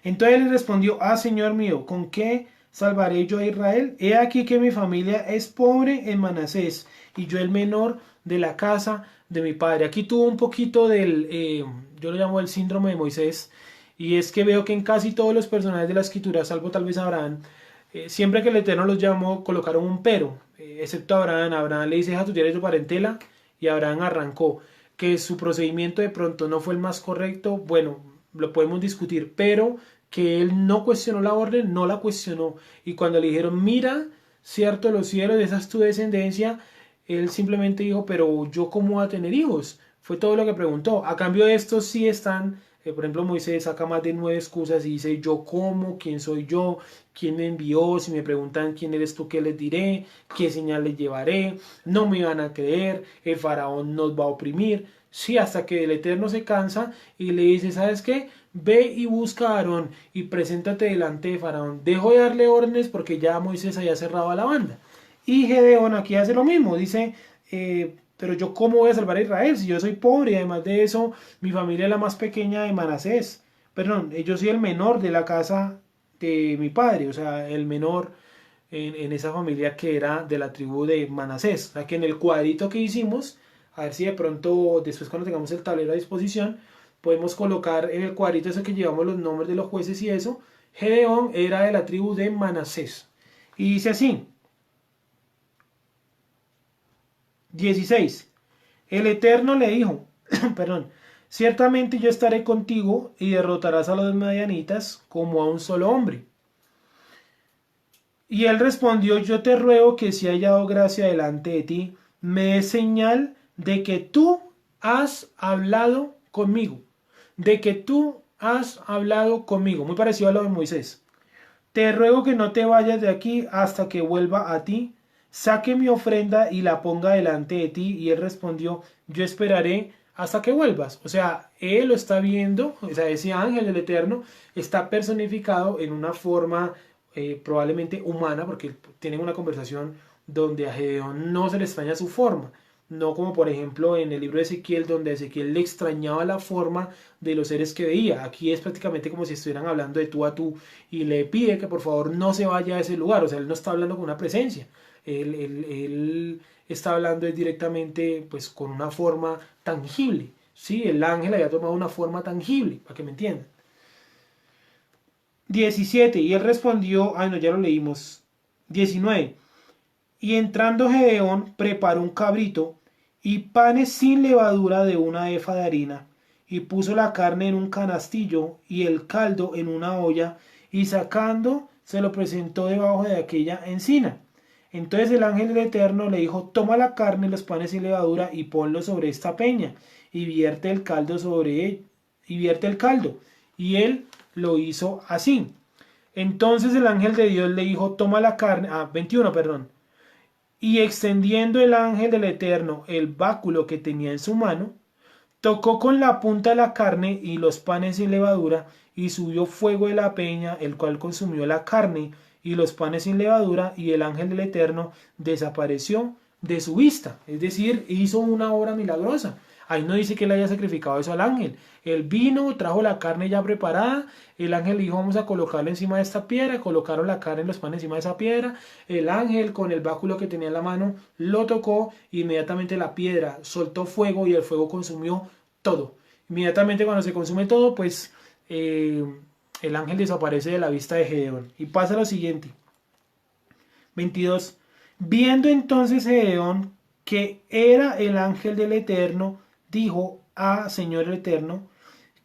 Entonces él respondió, Señor mío, ¿con qué salvaré yo a Israel? He aquí que mi familia es pobre en Manasés y yo el menor de la casa de mi padre. Aquí tuvo un poquito del, yo lo llamo el síndrome de Moisés, y es que veo que en casi todos los personajes de la escritura, salvo tal vez Abraham, siempre que el Eterno los llamó, colocaron un pero, excepto Abraham. Abraham le dice, deja tu tierra y tu parentela, y Abraham arrancó. Que su procedimiento de pronto no fue el más correcto, bueno, lo podemos discutir, pero que él no cuestionó la orden, no la cuestionó. Y cuando le dijeron, mira, cierto, los cielos, esa es tu descendencia, él simplemente dijo, pero yo cómo voy a tener hijos. Fue todo lo que preguntó. A cambio de estos sí están, por ejemplo, Moisés saca más de 9 excusas y dice, yo cómo, quién soy yo, quién me envió, si me preguntan quién eres tú, qué les diré, qué señal les llevaré, no me van a creer, el faraón nos va a oprimir. Sí, hasta que el Eterno se cansa y le dice, ¿sabes qué? Ve y busca a Aarón y preséntate delante de Faraón. Dejo de darle órdenes porque ya Moisés había cerrado a la banda. Y Gedeón aquí hace lo mismo, dice, pero yo cómo voy a salvar a Israel si yo soy pobre y además de eso mi familia es la más pequeña de Manasés. Perdón, yo soy el menor de la casa de mi padre, o sea, el menor en esa familia que era de la tribu de Manasés. O sea, que en el cuadrito que hicimos, a ver si de pronto después cuando tengamos el tablero a disposición, podemos colocar en el cuadrito ese que llevamos los nombres de los jueces y eso. Gedeón era de la tribu de Manasés. Y dice así, 16. El Eterno le dijo, perdón, ciertamente yo estaré contigo y derrotarás a los madianitas como a un solo hombre. Y él respondió, yo te ruego que si haya hallado gracia delante de ti, me des señal de que tú has hablado conmigo. De que tú has hablado conmigo. Muy parecido a lo de Moisés. Te ruego que no te vayas de aquí hasta que vuelva a ti. Saque mi ofrenda y la ponga delante de ti. Y él respondió, yo esperaré hasta que vuelvas. O sea, él lo está viendo, o sea, ese ángel del Eterno está personificado en una forma probablemente humana, porque tienen una conversación donde a Gedeón no se le extraña su forma. No como por ejemplo en el libro de Ezequiel, donde Ezequiel le extrañaba la forma de los seres que veía. Aquí es prácticamente como si estuvieran hablando de tú a tú y le pide que por favor no se vaya a ese lugar. O sea, él no está hablando con una presencia. Él está hablando directamente pues con una forma tangible. Sí, el ángel había tomado una forma tangible, para que me entiendan. 17. Y él respondió, no, ya lo leímos. 19. Y entrando Gedeón preparó un cabrito y panes sin levadura de una efa de harina, y puso la carne en un canastillo y el caldo en una olla, y sacando se lo presentó debajo de aquella encina. Entonces el ángel del Eterno le dijo, toma la carne y los panes sin levadura y ponlo sobre esta peña, y vierte el caldo sobre él, y vierte el caldo. Y él lo hizo así. Entonces el ángel de Dios le dijo, toma la carne, 21, perdón. Y extendiendo el ángel del Eterno el báculo que tenía en su mano, tocó con la punta la carne y los panes sin levadura, y subió fuego de la peña, el cual consumió la carne y los panes sin levadura, y el ángel del Eterno desapareció de su vista. Es decir, hizo una obra milagrosa. Ahí no dice que él haya sacrificado eso al ángel. Él vino, trajo la carne ya preparada. El ángel dijo, vamos a colocarla encima de esta piedra. Colocaron la carne y los panes encima de esa piedra. El ángel, con el báculo que tenía en la mano, lo tocó. Inmediatamente la piedra soltó fuego y el fuego consumió todo. Inmediatamente cuando se consume todo, pues el ángel desaparece de la vista de Gedeón. Y pasa lo siguiente. 22. Viendo entonces Gedeón que era el ángel del Eterno, dijo, Señor el Eterno,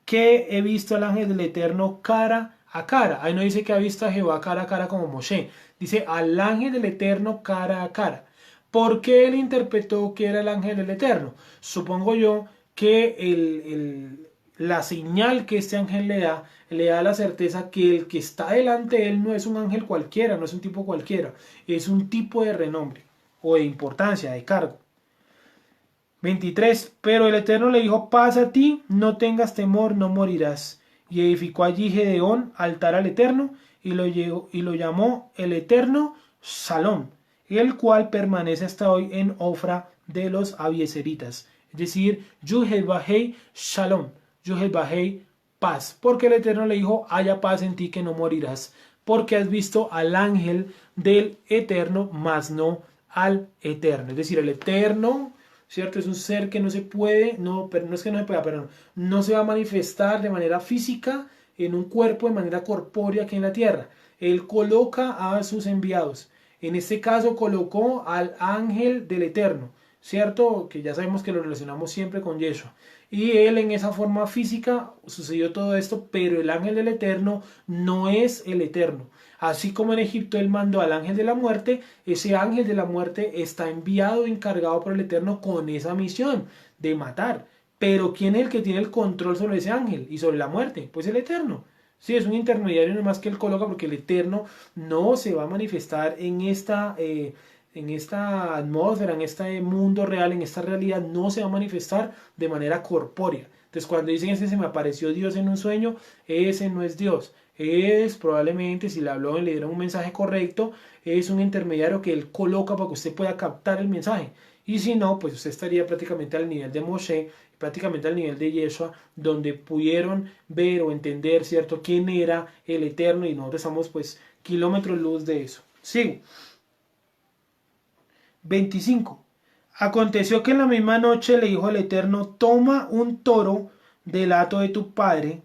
que he visto al ángel del Eterno cara a cara. Ahí no dice que ha visto a Jehová cara a cara como Moshe. Dice al ángel del Eterno cara a cara. ¿Por qué él interpretó que era el ángel del Eterno? Supongo yo que la señal que este ángel le da la certeza que el que está delante de él no es un ángel cualquiera, no es un tipo cualquiera, es un tipo de renombre o de importancia, de cargo. 23. Pero el Eterno le dijo, pasa a ti, no tengas temor, no morirás. Y edificó allí Gedeón altar al Eterno, y lo llamó el Eterno Salom, el cual permanece hasta hoy en Ofra de los Abiezeritas. Es decir, Yuhel-Bahei Shalom, Yuhel-Bahei paz, porque el Eterno le dijo, haya paz en ti que no morirás, porque has visto al ángel del Eterno, mas no al Eterno. Es decir, el Eterno, ¿cierto? Es un ser que no se puede, no, pero no es que no se pueda, pero no se va a manifestar de manera física en un cuerpo de manera corpórea aquí en la tierra. Él coloca a sus enviados. En este caso colocó al ángel del Eterno, ¿cierto? Que ya sabemos que lo relacionamos siempre con Yeshua. Y él en esa forma física sucedió todo esto, pero el ángel del Eterno no es el Eterno. Así como en Egipto él mandó al ángel de la muerte, ese ángel de la muerte está enviado, encargado por el Eterno con esa misión de matar. Pero ¿quién es el que tiene el control sobre ese ángel y sobre la muerte? Pues el Eterno. Sí, es un intermediario nomás que él coloca porque el Eterno no se va a manifestar en esta atmósfera, en este mundo real, en esta realidad, no se va a manifestar de manera corpórea. Entonces cuando dicen ese se me apareció Dios en un sueño, ese no es Dios. Es probablemente, si le habló y le dieron un mensaje correcto, es un intermediario que él coloca para que usted pueda captar el mensaje. Y si no, pues usted estaría prácticamente al nivel de Moshe, prácticamente al nivel de Yeshua, donde pudieron ver o entender, ¿cierto?, quién era el Eterno, y nosotros estamos pues kilómetros luz de eso. Sigo. 25. Aconteció que en la misma noche le dijo el Eterno, toma un toro del hato de tu padre,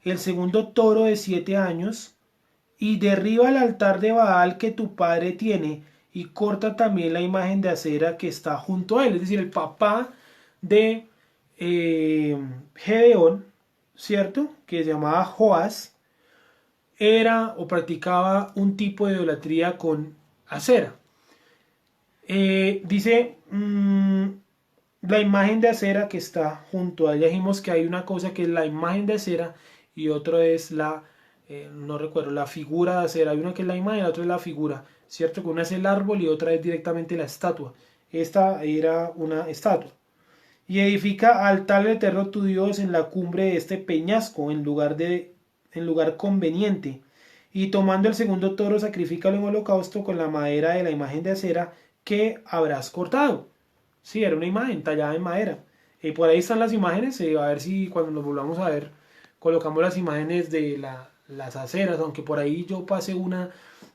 el segundo toro de 7 años, y derriba el altar de Baal que tu padre tiene, y corta también la imagen de acera que está junto a él. Es decir, el papá de Gedeón, ¿cierto?, que se llamaba Joás, era o practicaba un tipo de idolatría con acera. Dice la imagen de acera que está junto a ella. Dijimos que hay una cosa que es la imagen de acera y otro es no recuerdo, la figura de acera. Hay una que es la imagen y la otra es la figura, ¿cierto? Que una es el árbol y otra es directamente la estatua. Esta era una estatua. Y edifica altar al Eterno tu Dios en la cumbre de este peñasco, en lugar conveniente. Y tomando el segundo toro, sacrifícalo en holocausto con la madera de la imagen de acera que habrás cortado. Sí, era una imagen tallada en madera. Por ahí están las imágenes, a ver si cuando nos volvamos a ver colocamos las imágenes de las aceras, aunque por ahí yo pasé una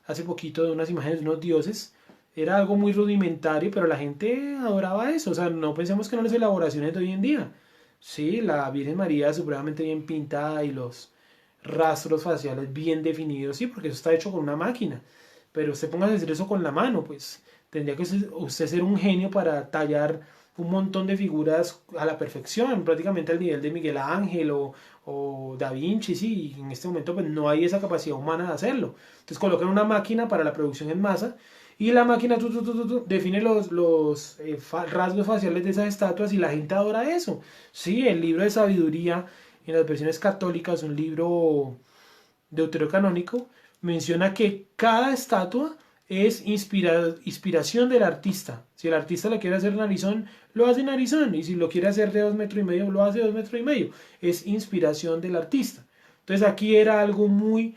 hace poquito de unas imágenes de unos dioses. Era algo muy rudimentario, pero la gente adoraba eso. O sea, no pensemos que no las elaboraciones de hoy en día. Sí, la Virgen María supremamente bien pintada y los rastros faciales bien definidos, sí, porque eso está hecho con una máquina. Pero usted ponga a hacer eso con la mano, pues tendría que usted ser un genio para tallar un montón de figuras a la perfección, prácticamente al nivel de Miguel Ángel o Da Vinci, sí, y en este momento pues no hay esa capacidad humana de hacerlo. Entonces colocan una máquina para la producción en masa y la máquina define los rasgos faciales de esas estatuas y la gente adora eso. Sí, el libro de sabiduría en las versiones católicas, un libro deuterocanónico, menciona que cada estatua es inspiración del artista. Si el artista lo quiere hacer narizón, lo hace narizón. Y si lo quiere hacer de 2,5 metros, lo hace de 2,5 metros. Es inspiración del artista. Entonces aquí era algo muy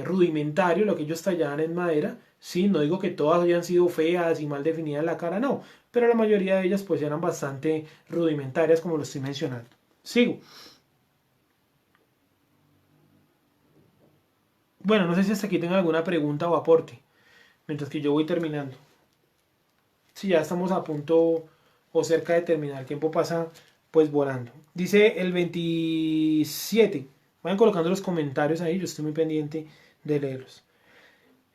rudimentario lo que ellos tallaban en madera. Sí, no digo que todas hayan sido feas y mal definidas en la cara, no. Pero la mayoría de ellas pues eran bastante rudimentarias como lo estoy mencionando. Sigo. Bueno, no sé si hasta aquí tengan alguna pregunta o aporte, mientras que yo voy terminando. Si ya estamos a punto o cerca de terminar, el tiempo pasa pues volando. Dice el 27. Vayan colocando los comentarios ahí, yo estoy muy pendiente de leerlos.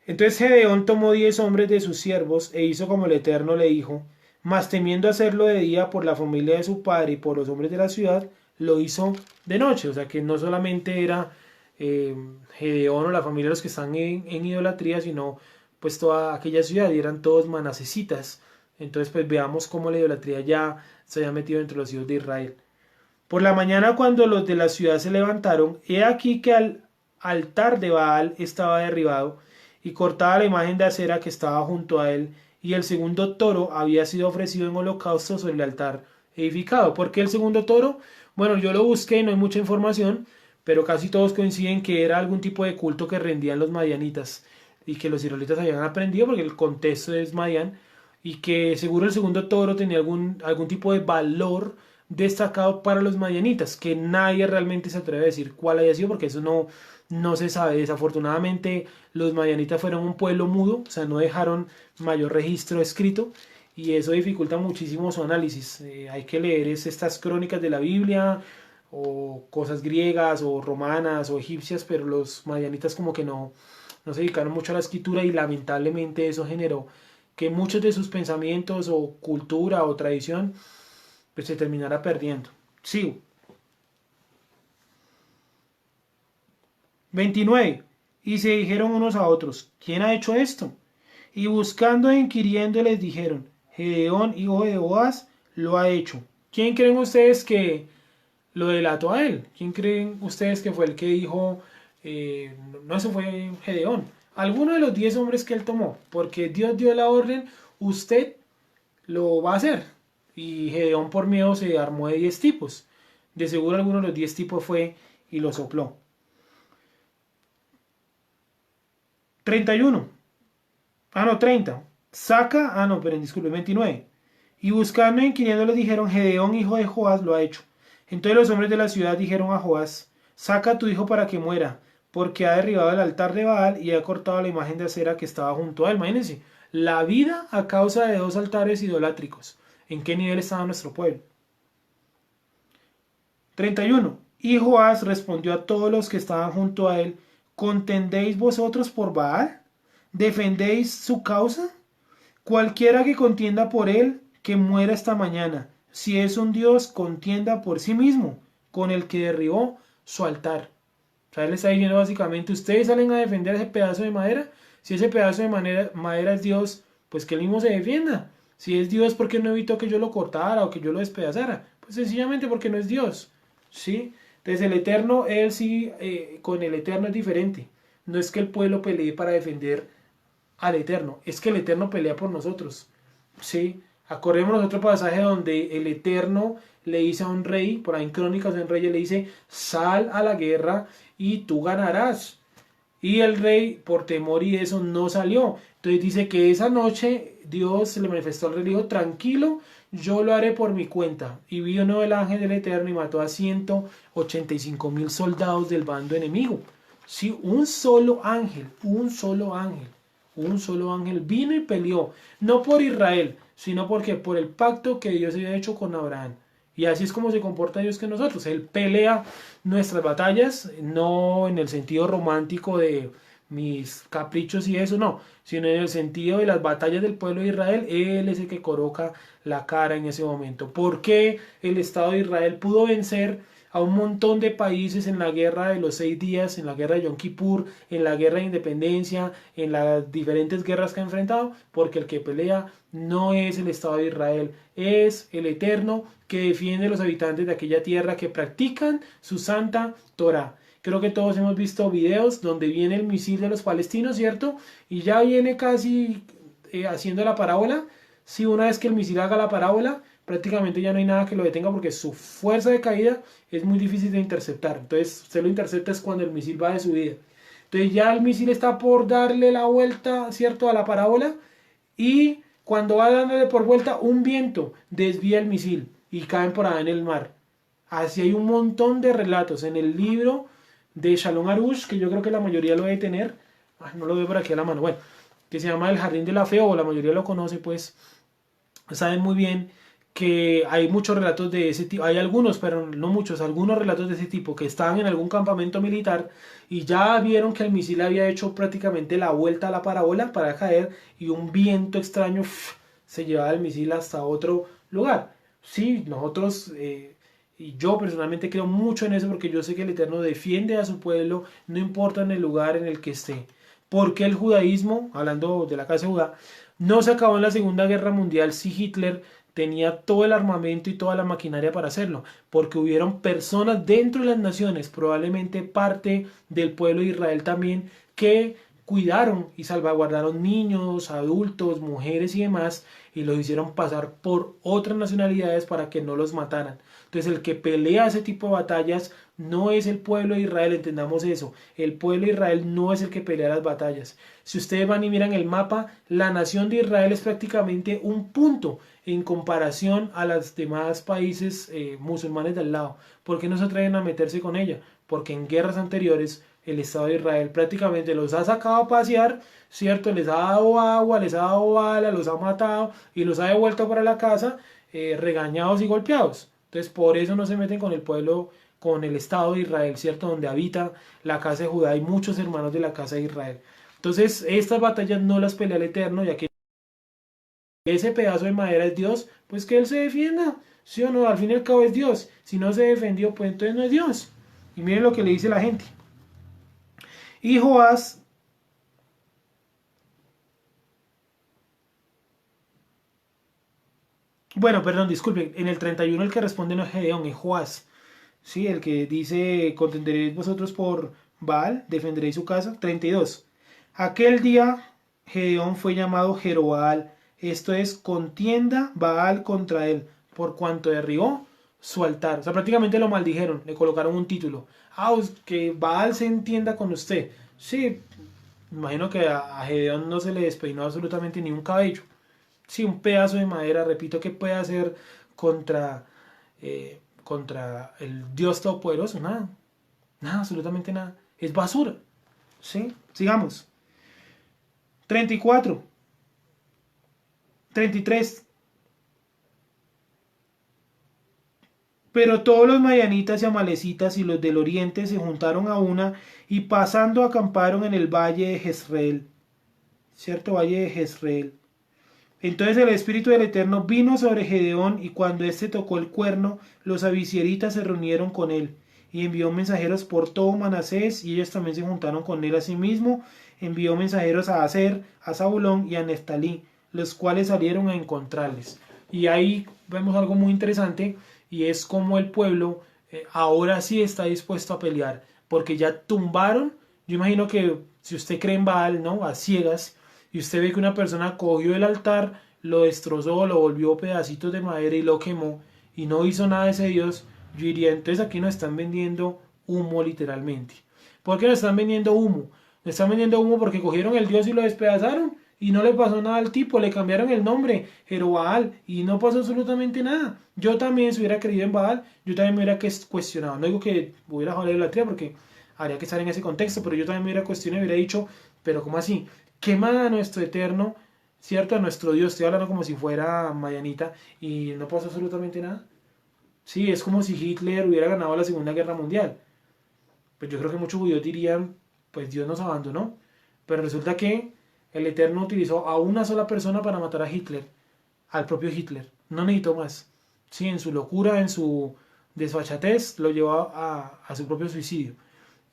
Entonces Gedeón tomó 10 hombres de sus siervos e hizo como el Eterno le dijo, mas temiendo hacerlo de día por la familia de su padre y por los hombres de la ciudad, lo hizo de noche. O sea que no solamente era Gedeón o la familia de los que están en idolatría, sino pues toda aquella ciudad, y eran todos manasesitas. Entonces pues veamos cómo la idolatría ya se había metido entre los hijos de Israel. Por la mañana cuando los de la ciudad se levantaron, he aquí que al altar de Baal estaba derribado y cortada la imagen de acera que estaba junto a él, y el segundo toro había sido ofrecido en holocausto sobre el altar edificado. ¿Por qué el segundo toro? Bueno, yo lo busqué y no hay mucha información, pero casi todos coinciden que era algún tipo de culto que rendían los madianitas y que los israelitas habían aprendido porque el contexto es Madián. y que seguro el segundo toro tenía algún tipo de valor destacado para los madianitas, que nadie realmente se atreve a decir cuál haya sido, porque eso no se sabe. Desafortunadamente los madianitas fueron un pueblo mudo, o sea, no dejaron mayor registro escrito, y eso dificulta muchísimo su análisis. Hay que leer estas crónicas de la Biblia, o cosas griegas, o romanas, o egipcias, pero los madianitas como que no se dedicaron mucho a la escritura, y lamentablemente eso generó que muchos de sus pensamientos o cultura o tradición pues se terminara perdiendo. Sigo. 29. Y se dijeron unos a otros, ¿quién ha hecho esto? Y buscando e inquiriendo les dijeron, Gedeón, hijo de Boaz, lo ha hecho. ¿Quién creen ustedes que lo delató a él? ¿Quién creen ustedes que fue el que dijo, no, eso fue Gedeón? Alguno de los 10 hombres que él tomó, porque Dios dio la orden, usted lo va a hacer. Y Gedeón por miedo se armó de 10 tipos. De seguro alguno de los 10 tipos fue y lo sopló. 31. Ah, no, 30. Saca, no, pero disculpe, 29. Y buscando y inquiriendo les dijeron, Gedeón, hijo de Joás, lo ha hecho. Entonces los hombres de la ciudad dijeron a Joás, saca a tu hijo para que muera, porque ha derribado el altar de Baal y ha cortado la imagen de acera que estaba junto a él. Imagínense, la vida a causa de 2 altares idolátricos. ¿En qué nivel estaba nuestro pueblo? 31. Y Joás respondió a todos los que estaban junto a él, ¿contendéis vosotros por Baal? ¿Defendéis su causa? Cualquiera que contienda por él, que muera esta mañana. Si es un dios, contienda por sí mismo, con el que derribó su altar. O sea, él está diciendo básicamente, ustedes salen a defender ese pedazo de madera. Si ese pedazo de madera es Dios, pues que él mismo se defienda. Si es Dios, ¿por qué no evitó que yo lo cortara o que yo lo despedazara? Pues sencillamente porque no es Dios. ¿Sí? Entonces el Eterno, él sí, con el Eterno es diferente. No es que el pueblo pelee para defender al Eterno, es que el Eterno pelea por nosotros. ¿Sí? Acordémonos otro pasaje donde el Eterno le dice a un rey, por ahí en Crónicas de un rey, le dice, sal a la guerra y tú ganarás. Y el rey, por temor y eso, no salió. Entonces dice que esa noche Dios se le manifestó al rey y dijo, tranquilo, yo lo haré por mi cuenta. Y vino el ángel del Eterno y mató a 185,000 soldados del bando enemigo. Sí, un solo ángel, un solo ángel. Un solo ángel vino y peleó, no por Israel, sino porque por el pacto que Dios había hecho con Abraham. Y así es como se comporta Dios con nosotros. Él pelea nuestras batallas, no en el sentido romántico de mis caprichos y eso, no, sino en el sentido de las batallas del pueblo de Israel. Él es el que coloca la cara en ese momento. ¿Por qué el Estado de Israel pudo vencer a un montón de países en la guerra de los 6 días, en la guerra de Yom Kippur, en la guerra de independencia, en las diferentes guerras que ha enfrentado? Porque el que pelea no es el Estado de Israel, es el Eterno que defiende a los habitantes de aquella tierra que practican su santa Torah. Creo que todos hemos visto videos donde viene el misil de los palestinos, ¿cierto? Y ya viene casi haciendo la parábola. Si una vez que el misil haga la parábola, prácticamente ya no hay nada que lo detenga porque su fuerza de caída es muy difícil de interceptar. Entonces, usted lo intercepta es cuando el misil va de subida. Entonces, ya el misil está por darle la vuelta, ¿cierto?, a la parábola, y cuando va dándole por vuelta, un viento desvía el misil y caen por ahí en el mar. Así hay un montón de relatos en el libro de Shalom Arush, que yo creo que la mayoría lo debe tener. No lo veo por aquí a la mano. Bueno, que se llama El Jardín de la Fe, o la mayoría lo conoce, pues saben muy bien que hay muchos relatos de ese tipo, hay algunos, pero no muchos, algunos relatos de ese tipo, que estaban en algún campamento militar y ya vieron que el misil había hecho prácticamente la vuelta a la parábola para caer, y un viento extraño se llevaba el misil hasta otro lugar. Sí, nosotros, y yo personalmente creo mucho en eso, porque yo sé que el Eterno defiende a su pueblo, no importa en el lugar en el que esté. Porque el judaísmo, hablando de la casa de Judá, no se acabó en la Segunda Guerra Mundial si Hitler tenía todo el armamento y toda la maquinaria para hacerlo, porque hubieron personas dentro de las naciones, probablemente parte del pueblo de Israel también, que cuidaron y salvaguardaron niños, adultos, mujeres y demás, y los hicieron pasar por otras nacionalidades para que no los mataran. Entonces el que pelea ese tipo de batallas no es el pueblo de Israel, entendamos eso. El pueblo de Israel no es el que pelea las batallas. Si ustedes van y miran el mapa, la nación de Israel es prácticamente un punto en comparación a los demás países musulmanes de al lado. ¿Por qué no se atreven a meterse con ella? Porque en guerras anteriores el Estado de Israel prácticamente los ha sacado a pasear, ¿cierto? Les ha dado agua, les ha dado bala, los ha matado y los ha devuelto para la casa regañados y golpeados. Entonces por eso no se meten con el pueblo, con el Estado de Israel, ¿cierto? Donde habita la casa de Judá y muchos hermanos de la casa de Israel. Entonces estas batallas no las pelea el Eterno, ya que ese pedazo de madera es Dios, pues que Él se defienda, ¿sí o no? Al fin y al cabo es Dios. Si no se defendió, pues entonces no es Dios. Y miren lo que le dice la gente. Y Joás, bueno, perdón, disculpen, en el 31 el que responde no es Gedeón, es Joás. Sí, el que dice, contenderéis vosotros por Baal, defenderéis su casa. 32. Aquel día Gedeón fue llamado Jerobaal, esto es, contienda Baal contra él, por cuanto derribó su altar. O sea, prácticamente lo maldijeron, le colocaron un título. Ah, que Baal se entienda con usted. Sí, me imagino que a Gedeón no se le despeinó absolutamente ni un cabello. Sí, un pedazo de madera, repito, que puede hacer contra, contra el Dios Todopoderoso. Nada, nada, absolutamente nada. Es basura. ¿Sí? Sigamos. 34. 33. Pero todos los madianitas y amalecitas y los del oriente se juntaron a una y pasando acamparon en el valle de Jezreel. ¿Cierto? Valle de Jezreel. Entonces el Espíritu del Eterno vino sobre Gedeón y cuando éste tocó el cuerno, los abisieritas se reunieron con él y envió mensajeros por todo Manasés y ellos también se juntaron con él. Asimismo envió mensajeros a Aser, a Zabulón y a Neftalí, los cuales salieron a encontrarles. Y ahí vemos algo muy interesante y es como el pueblo ahora sí está dispuesto a pelear porque ya tumbaron. Yo imagino que si usted cree en Baal, ¿no? A ciegas, y usted ve que una persona cogió el altar, lo destrozó, lo volvió pedacitos de madera y lo quemó y no hizo nada de ese Dios, yo diría, entonces aquí nos están vendiendo humo literalmente. ¿Por qué nos están vendiendo humo? Nos están vendiendo humo porque cogieron el Dios y lo despedazaron y no le pasó nada al tipo, le cambiaron el nombre, Jerobaal, y no pasó absolutamente nada. Yo también, si hubiera creído en Baal, yo también me hubiera cuestionado. No digo que hubiera jodido la idolatría porque habría que estar en ese contexto, pero yo también me hubiera cuestionado y hubiera dicho, pero ¿cómo así? Queman a nuestro Eterno, ¿cierto? A nuestro Dios, estoy hablando como si fuera Mayanita, y no pasó absolutamente nada. Sí, es como si Hitler hubiera ganado la Segunda Guerra Mundial. Pues yo creo que muchos judíos dirían, pues Dios nos abandonó. Pero resulta que el Eterno utilizó a una sola persona para matar a Hitler, al propio Hitler. No necesitó más. Sí, en su locura, en su desfachatez, lo llevó a su propio suicidio.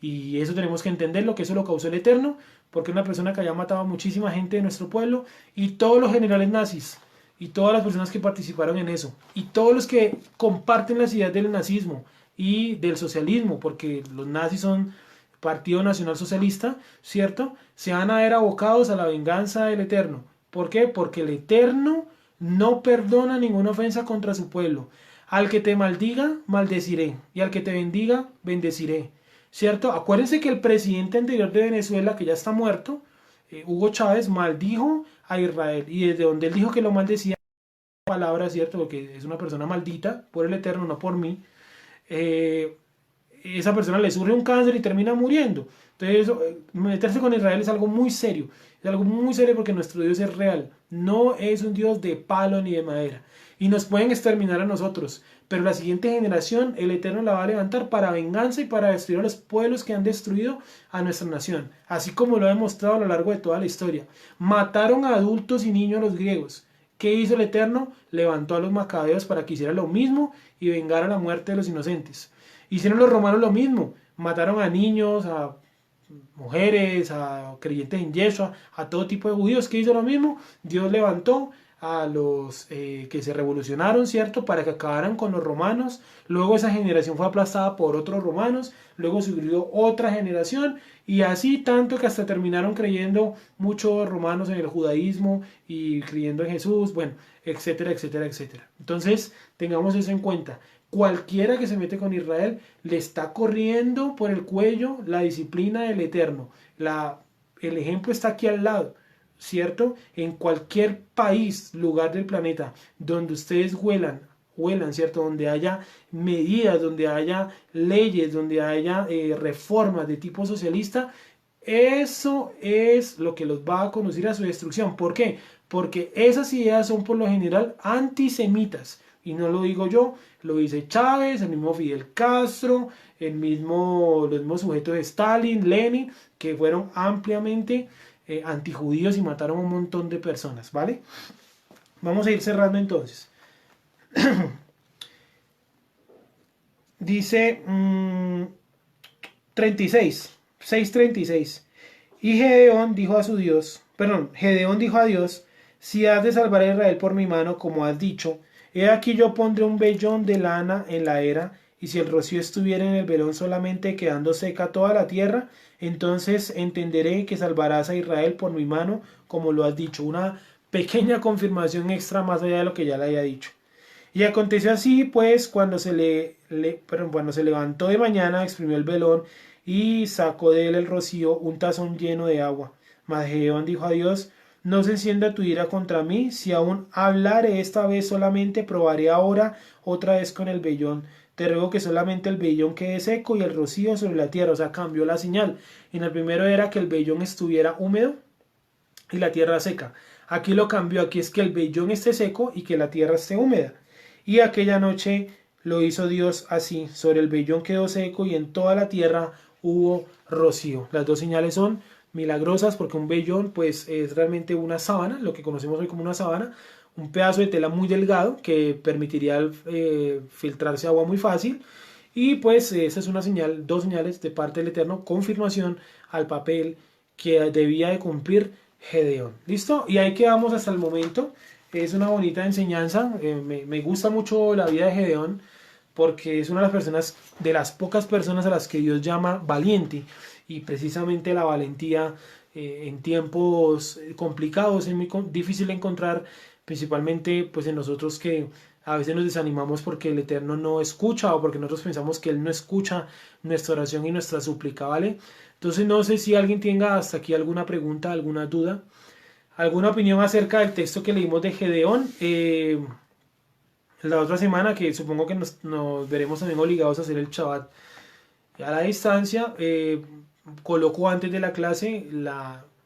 Y eso tenemos que entenderlo, que eso lo causó el Eterno, porque una persona que había matado a muchísima gente de nuestro pueblo, y todos los generales nazis, y todas las personas que participaron en eso, y todos los que comparten las ideas del nazismo y del socialismo, porque los nazis son Partido Nacional Socialista, ¿cierto? Se van a ver abocados a la venganza del Eterno. ¿Por qué? Porque el Eterno no perdona ninguna ofensa contra su pueblo. Al que te maldiga, maldeciré, y al que te bendiga, bendeciré. ¿Cierto? Acuérdense que el presidente anterior de Venezuela, que ya está muerto, Hugo Chávez, maldijo a Israel. Y desde donde él dijo que lo maldecía, palabra, ¿cierto? Porque es una persona maldita por el Eterno, no por mí. Esa persona le surge un cáncer y termina muriendo. Entonces, meterse con Israel es algo muy serio. Es algo muy serio porque nuestro Dios es real. No es un Dios de palo ni de madera. Y nos pueden exterminar a nosotros. Pero la siguiente generación, el Eterno la va a levantar para venganza y para destruir a los pueblos que han destruido a nuestra nación. Así como lo ha demostrado a lo largo de toda la historia. Mataron a adultos y niños los griegos. ¿Qué hizo el Eterno? Levantó a los macabeos para que hicieran lo mismo y vengara la muerte de los inocentes. Hicieron los romanos lo mismo. Mataron a niños, a mujeres, a creyentes en Yeshua, a todo tipo de judíos. ¿Qué hizo lo mismo? Dios levantó a los que se revolucionaron, ¿cierto? Para que acabaran con los romanos. Luego esa generación fue aplastada por otros romanos. Luego surgió otra generación. Y así tanto que hasta terminaron creyendo muchos romanos en el judaísmo y creyendo en Jesús. Bueno, etcétera, etcétera, etcétera. Entonces, tengamos eso en cuenta. Cualquiera que se mete con Israel le está corriendo por el cuello la disciplina del Eterno. El ejemplo está aquí al lado, ¿cierto? En cualquier país, lugar del planeta, donde ustedes huelan, ¿cierto? Donde haya medidas, donde haya leyes, donde haya reformas de tipo socialista, eso es lo que los va a conducir a su destrucción. ¿Por qué? Porque esas ideas son por lo general antisemitas. Y no lo digo yo, lo dice Chávez, el mismo Fidel Castro, los mismos sujetos de Stalin, Lenin, que fueron ampliamente antijudíos y mataron a un montón de personas, ¿vale? Vamos a ir cerrando entonces. Dice 36, 6:36. Y Gedeón dijo a su Dios, perdón, Gedeón dijo a Dios, si has de salvar a Israel por mi mano, como has dicho, he aquí yo pondré un vellón de lana en la era, y si el rocío estuviera en el velón solamente quedando seca toda la tierra, entonces entenderé que salvarás a Israel por mi mano, como lo has dicho. Una pequeña confirmación extra más allá de lo que ya le haya dicho. Y aconteció así, pues, cuando se levantó de mañana, exprimió el velón y sacó de él el rocío, un tazón lleno de agua. Mas Gedeón dijo a Dios, no se encienda tu ira contra mí, si aún hablaré esta vez solamente, probaré ahora otra vez con el vellón. Te ruego que solamente el vellón quede seco y el rocío sobre la tierra. O sea, cambió la señal. En el primero era que el vellón estuviera húmedo y la tierra seca. Aquí lo cambió, aquí es que el vellón esté seco y que la tierra esté húmeda. Y aquella noche lo hizo Dios así, sobre el vellón quedó seco y en toda la tierra hubo rocío. Las dos señales son milagrosas porque un vellón pues es realmente una sábana, lo que conocemos hoy como una sábana, un pedazo de tela muy delgado que permitiría filtrarse agua muy fácil. Y pues esa es una señal, dos señales de parte del Eterno, confirmación al papel que debía de cumplir Gedeón. ¿Listo? Y ahí quedamos hasta el momento. Es una bonita enseñanza. Me gusta mucho la vida de Gedeón porque es una de las personas, de las pocas personas a las que Dios llama valiente. Y precisamente la valentía en tiempos complicados es muy difícil de encontrar, principalmente pues en nosotros que a veces nos desanimamos porque el Eterno no escucha o porque nosotros pensamos que Él no escucha nuestra oración y nuestra súplica, ¿vale? Entonces no sé si alguien tenga hasta aquí alguna pregunta, alguna duda, alguna opinión acerca del texto que leímos de Gedeón. La otra semana, que supongo que nos veremos también obligados a hacer el Shabbat a la distancia, coloco antes de la clase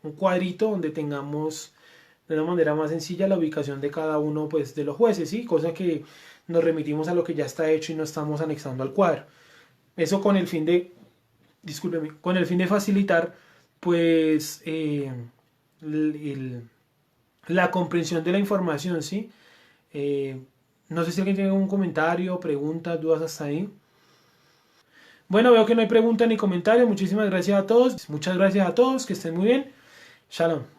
un cuadrito donde tengamos de una manera más sencilla la ubicación de cada uno pues, de los jueces, ¿sí? Cosa que nos remitimos a lo que ya está hecho y no estamos anexando al cuadro. Eso con el fin de, discúlpeme, con el fin de facilitar pues el, la comprensión de la información, ¿sí? Eh, no sé si alguien tiene algún comentario, preguntas, dudas hasta ahí. Bueno, veo que no hay pregunta ni comentario. Muchísimas gracias a todos. Muchas gracias a todos. Que estén muy bien. Shalom.